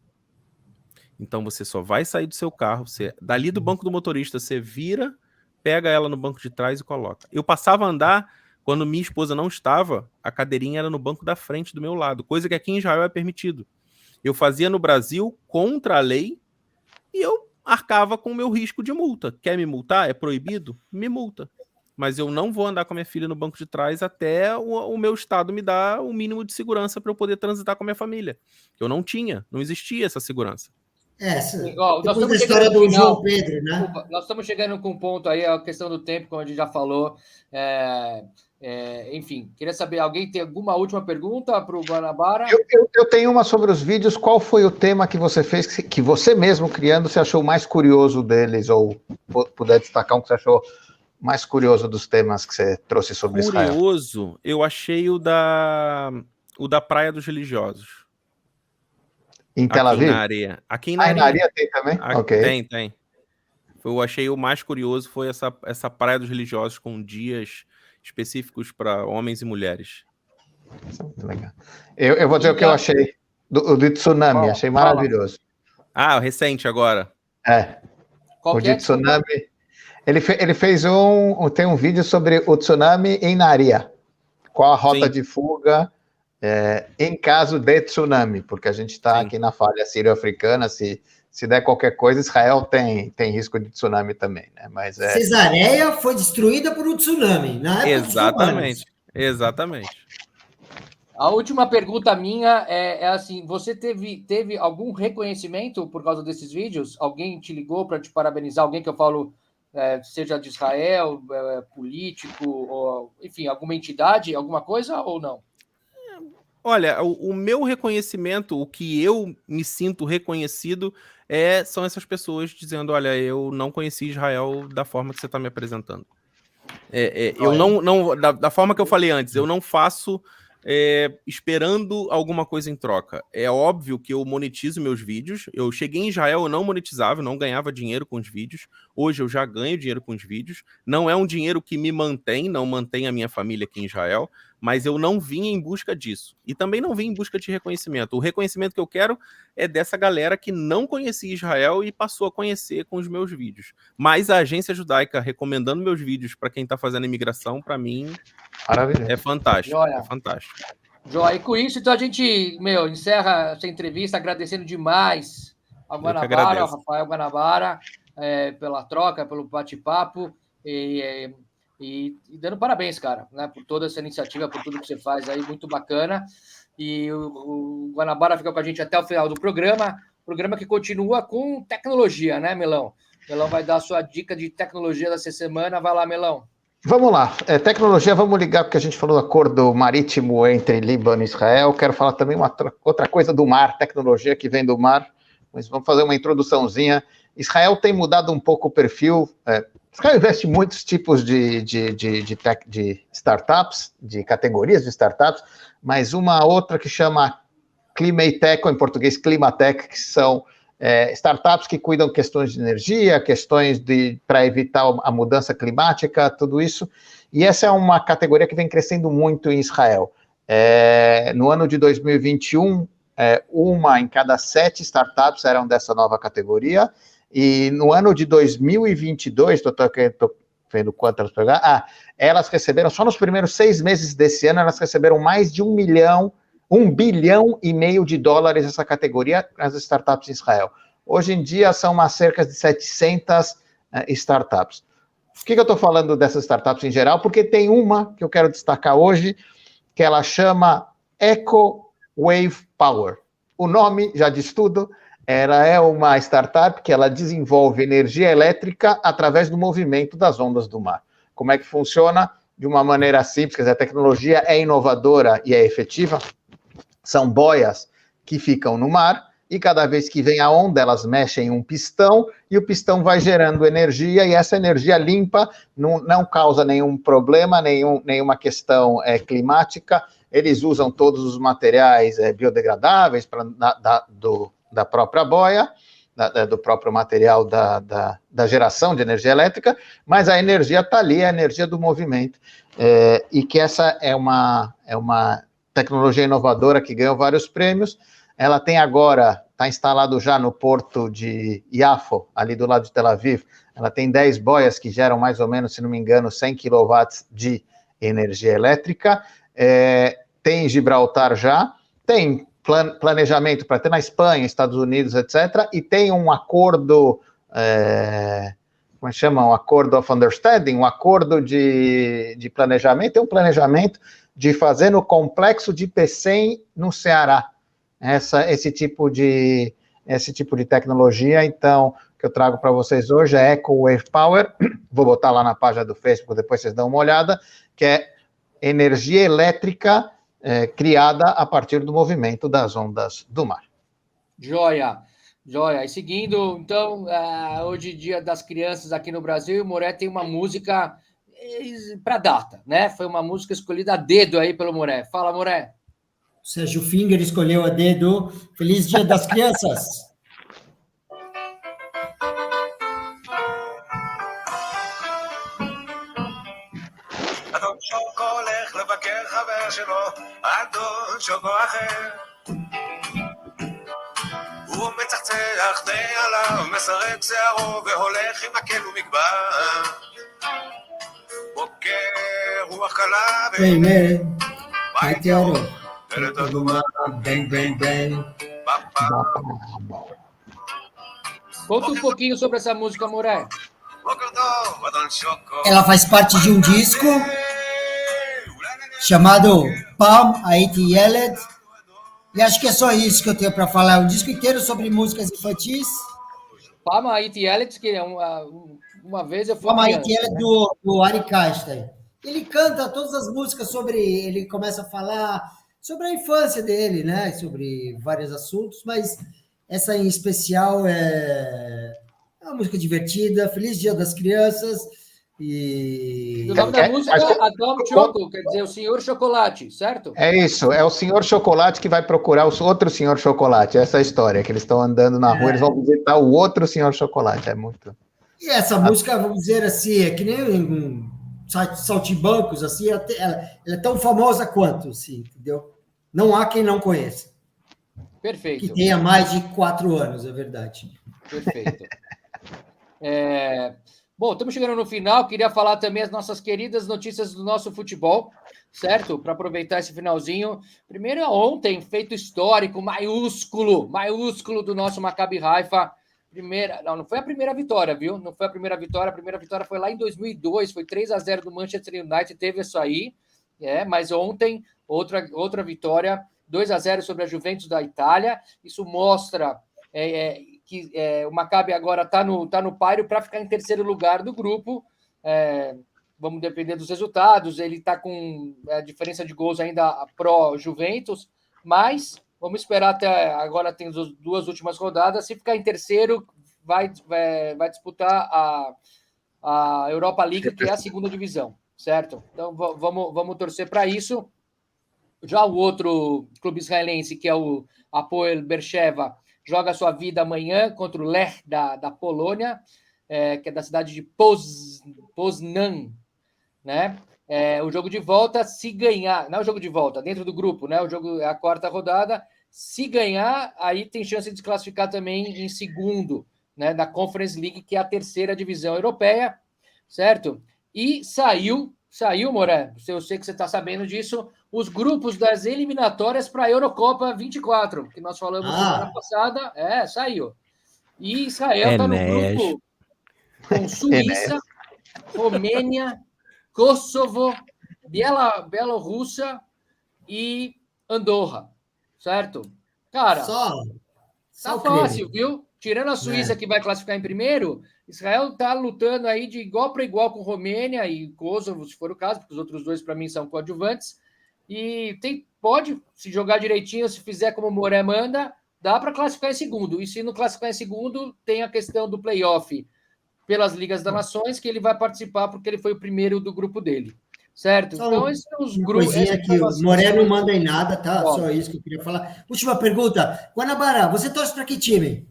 Então você só vai sair do seu carro, dali do banco do motorista, você vira, pega ela no banco de trás e coloca. Eu passava a andar, quando minha esposa não estava, a cadeirinha era no banco da frente do meu lado, coisa que aqui em Israel é permitido. Eu fazia no Brasil contra a lei e eu arcava com o meu risco de multa. Quer me multar? É proibido? Me multa. Mas eu não vou andar com a minha filha no banco de trás até o meu estado me dar o mínimo de segurança para eu poder transitar com a minha família. Eu não existia essa segurança. Depois da história do João Pedro, né? Nós estamos chegando com um ponto aí, a questão do tempo, como a gente já falou. Enfim, queria saber, alguém tem alguma última pergunta para o Guanabara? Eu tenho uma sobre os vídeos. Qual foi o tema que você fez, que você mesmo criando, você achou mais curioso deles, ou puder destacar um que você achou mais curioso dos temas que você trouxe sobre Israel? Curioso, eu achei o da Praia dos Religiosos. Em Tel Aviv? Na areia. Aqui na areia tem também? Tem. Eu achei o mais curioso foi essa Praia dos Religiosos com dias específicos para homens e mulheres. Isso é muito legal. Eu vou dizer o que eu achei do tsunami, achei maravilhoso. Recente agora. O de tsunami. Ele fez tem um vídeo sobre o tsunami em Naria. Qual a rota de fuga em caso de tsunami, porque a gente está aqui na falha sírio-africana, se der qualquer coisa, Israel tem risco de tsunami também, né? Mas Cesareia foi destruída por um tsunami, na época Exatamente. A última pergunta minha é assim, você teve algum reconhecimento por causa desses vídeos? Alguém te ligou para te parabenizar? Alguém que eu falo, seja de Israel, político, ou, enfim, alguma entidade, alguma coisa ou não? Olha, o meu reconhecimento, o que eu me sinto reconhecido, são essas pessoas dizendo, olha, eu não conheci Israel da forma que você está me apresentando. Eu não da forma que eu falei antes, eu não faço esperando alguma coisa em troca. É óbvio que eu monetizo meus vídeos. Eu cheguei em Israel, eu não monetizava, eu não ganhava dinheiro com os vídeos. Hoje eu já ganho dinheiro com os vídeos. Não é um dinheiro que me mantém, não mantém a minha família aqui em Israel, mas eu não vim em busca disso. E também não vim em busca de reconhecimento. O reconhecimento que eu quero é dessa galera que não conhecia Israel e passou a conhecer com os meus vídeos. Mas a Agência Judaica recomendando meus vídeos para quem está fazendo imigração, para mim, é fantástico. Joia. É fantástico. Joia. E com isso, então, a gente, encerra essa entrevista agradecendo demais ao Guanabara, ao Rafael Guanabara, pela troca, pelo bate-papo e dando parabéns, cara, né, por toda essa iniciativa, por tudo que você faz aí, muito bacana. E o Guanabara fica com a gente até o final do programa que continua com tecnologia, né, Melão? Melão vai dar a sua dica de tecnologia dessa semana. Vai lá, Melão. Vamos lá, tecnologia, vamos ligar porque a gente falou do acordo marítimo entre Líbano e Israel. Quero falar também outra coisa do mar, tecnologia que vem do mar, mas vamos fazer uma introduçãozinha. Israel tem mudado um pouco o perfil. Israel investe em muitos tipos de startups, de categorias de startups, mas uma outra que chama Climatech, ou em português Climatech, que são startups que cuidam de questões de energia, questões para evitar a mudança climática, tudo isso. E essa é uma categoria que vem crescendo muito em Israel. No ano de 2021, uma em cada 7 startups eram dessa nova categoria. E no ano de 2022, estou vendo quanto elas pegaram, elas receberam, só nos primeiros 6 meses desse ano, elas receberam mais de $1,5 bilhão de dólares essa categoria nas startups em Israel. Hoje em dia são cerca de 700 startups. Por que eu estou falando dessas startups em geral? Porque tem uma que eu quero destacar hoje, que ela chama Eco Wave Power. O nome já diz tudo. Ela é uma startup que ela desenvolve energia elétrica através do movimento das ondas do mar. Como é que funciona? De uma maneira simples, quer dizer, a tecnologia é inovadora e é efetiva. São boias que ficam no mar e cada vez que vem a onda, elas mexem um pistão e o pistão vai gerando energia e essa energia limpa não causa nenhum problema, nenhuma questão climática. Eles usam todos os materiais biodegradáveis da própria boia, do próprio material da geração de energia elétrica, mas a energia está ali, é a energia do movimento. E que essa é uma tecnologia inovadora que ganhou vários prêmios. Ela tem agora, está instalado já no porto de Yafo, ali do lado de Tel Aviv. Ela tem 10 boias que geram mais ou menos, se não me engano, 100 kW de energia elétrica. Tem em Gibraltar já, tem planejamento para ter na Espanha, Estados Unidos, etc. E tem um acordo, como chama? Um acordo of understanding, um acordo de planejamento, tem um planejamento de fazer no complexo de Pecém, no Ceará, esse tipo de tecnologia. Então, o que eu trago para vocês hoje é Eco Wave Power, vou botar lá na página do Facebook, depois vocês dão uma olhada, que é energia elétrica criada a partir do movimento das ondas do mar. Joia. E seguindo, então, hoje Dia das Crianças aqui no Brasil, o Moré tem uma música para data, né? Foi uma música escolhida a dedo aí pelo Moré. Fala, Moré. O Sérgio Finger escolheu a dedo. Feliz Dia das Crianças. אדון שוקו הולך לבקר חבר שלו, אדון שוקו אחר. הוא מצחצח מעליו, מסרק שערו והולך עם מקל ומגבר. בוקר רוח קלה בית ירוק, דלת אדומה, בן בן בן. Conta um pouquinho sobre essa música, Moré. Ela faz parte de um disco chamado Pam Haiti Yeled. E acho que é só isso que eu tenho para falar. Um disco inteiro sobre músicas infantis. Pam Haiti Yeled, que uma vez eu fui Pam Haiti Yeled do Arik Einstein. Ele canta todas as músicas sobre... Ele começa a falar sobre a infância dele, né? Sobre vários assuntos, mas essa em especial é uma música divertida. Feliz Dia das Crianças. E o nome da música é Adom Choco, quer dizer, o Senhor Chocolate, certo? É isso, é o Senhor Chocolate que vai procurar o outro Senhor Chocolate. Essa é a história, que eles estão andando na rua, eles vão visitar o outro Senhor Chocolate. É muito. E essa música, vamos dizer assim, é que nem um saltimbancos, assim, ela é tão famosa quanto, assim, entendeu? Não há quem não conheça. Perfeito. Que tenha mais de 4 anos, é verdade. Perfeito. Bom, estamos chegando no final. Queria falar também as nossas queridas notícias do nosso futebol, certo? Para aproveitar esse finalzinho. Primeiro, ontem, feito histórico, maiúsculo do nosso Maccabi Haifa. Não foi a primeira vitória, viu? Não foi a primeira vitória foi lá em 2002, foi 3-0 do Manchester United, teve isso aí. Mas ontem, outra vitória, 2-0 sobre a Juventus da Itália. Isso mostra que o Maccabi agora está no páreo para ficar em terceiro lugar do grupo. Vamos depender dos resultados. Ele está com a diferença de gols ainda pró-Juventus, mas vamos esperar até agora. Tem as 2 últimas rodadas. Se ficar em terceiro, vai disputar a Europa League, que é a segunda divisão, certo? Então vamos torcer para isso. Já o outro clube israelense, que é o Hapoel Beersheva, joga a sua vida amanhã contra o Lech da Polônia, que é da cidade de Poznan, né? O jogo de volta, se ganhar, não é o jogo de volta, dentro do grupo, né? O jogo é a 4ª rodada. Se ganhar, aí tem chance de se classificar também em segundo, né? Da Conference League, que é a 3ª divisão europeia, certo? E saiu, Moré, eu sei que você está sabendo disso, os grupos das eliminatórias para a Eurocopa 24, que nós falamos semana passada, saiu. E Israel está no grupo com Suíça, Romênia, Kosovo, Bielorrússia e Andorra, certo? Cara, tá fácil, viu? Tirando a Suíça, que vai classificar em primeiro, Israel está lutando aí de igual para igual com Romênia e Kosovo, se for o caso, porque os outros 2, para mim, são coadjuvantes. E pode, se jogar direitinho, se fizer como o Moré manda, dá para classificar em segundo. E se não classificar em segundo, tem a questão do playoff pelas Ligas das Nações, que ele vai participar porque ele foi o primeiro do grupo dele. Certo? Então, esses são os grupos. Que o Moré não manda em nada, tá? Só isso que eu queria falar. Última pergunta. Guanabara, você torce para que time?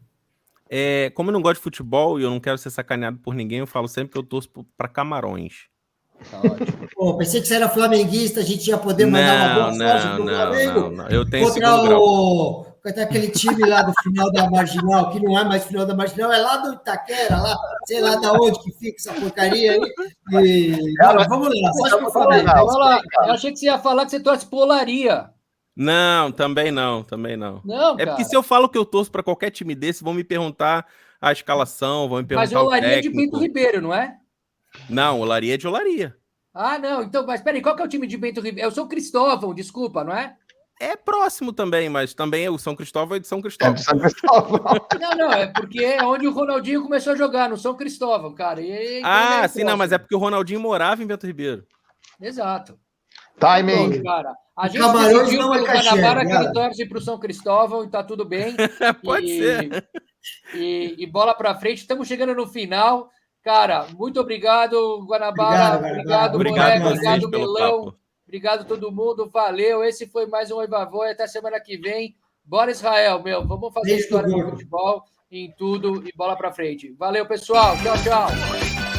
Como eu não gosto de futebol e eu não quero ser sacaneado por ninguém, eu falo sempre que eu torço para Camarões. Tá ótimo. Pô, pensei que você era flamenguista, a gente ia poder mandar uma boa sorte pro Flamengo. Não. Eu tenho contra aquele time lá do final da Marginal, que não é mais final da Marginal, é lá do Itaquera, lá, sei lá da onde que fica essa porcaria aí. Vamos lá, sorte pro Flamengo. Eu achei que você ia falar que você torce pro Olaria. Não, também não. Não, porque se eu falo que eu torço para qualquer time desse, vão me perguntar a escalação, vão me perguntar. Mas o Olaria é de Bento Ribeiro, não é? Não, Olaria é de Olaria. Ah, não. Então, mas peraí, qual que é o time de Bento Ribeiro? Eu sou Cristóvão, desculpa, não é? É próximo também, mas também o São Cristóvão é de São Cristóvão. Não, é porque é onde o Ronaldinho começou a jogar, no São Cristóvão, cara. Sim, não, mas é porque o Ronaldinho morava em Bento Ribeiro. Exato. Timing. Pronto, cara. A gente Camarões decidiu não é pelo cachê, Guanabara que ele torce pro São Cristóvão e tá tudo bem. Pode ser. E bola pra frente. Estamos chegando no final. Cara, muito obrigado, Guanabara. Obrigado, Moré. Obrigado, Melão. Obrigado a todo mundo. Valeu. Esse foi mais um Oi Vavô. Até semana que vem. Bora, Israel, meu. Vamos fazer história no futebol, em tudo e bola pra frente. Valeu, pessoal. Tchau, tchau.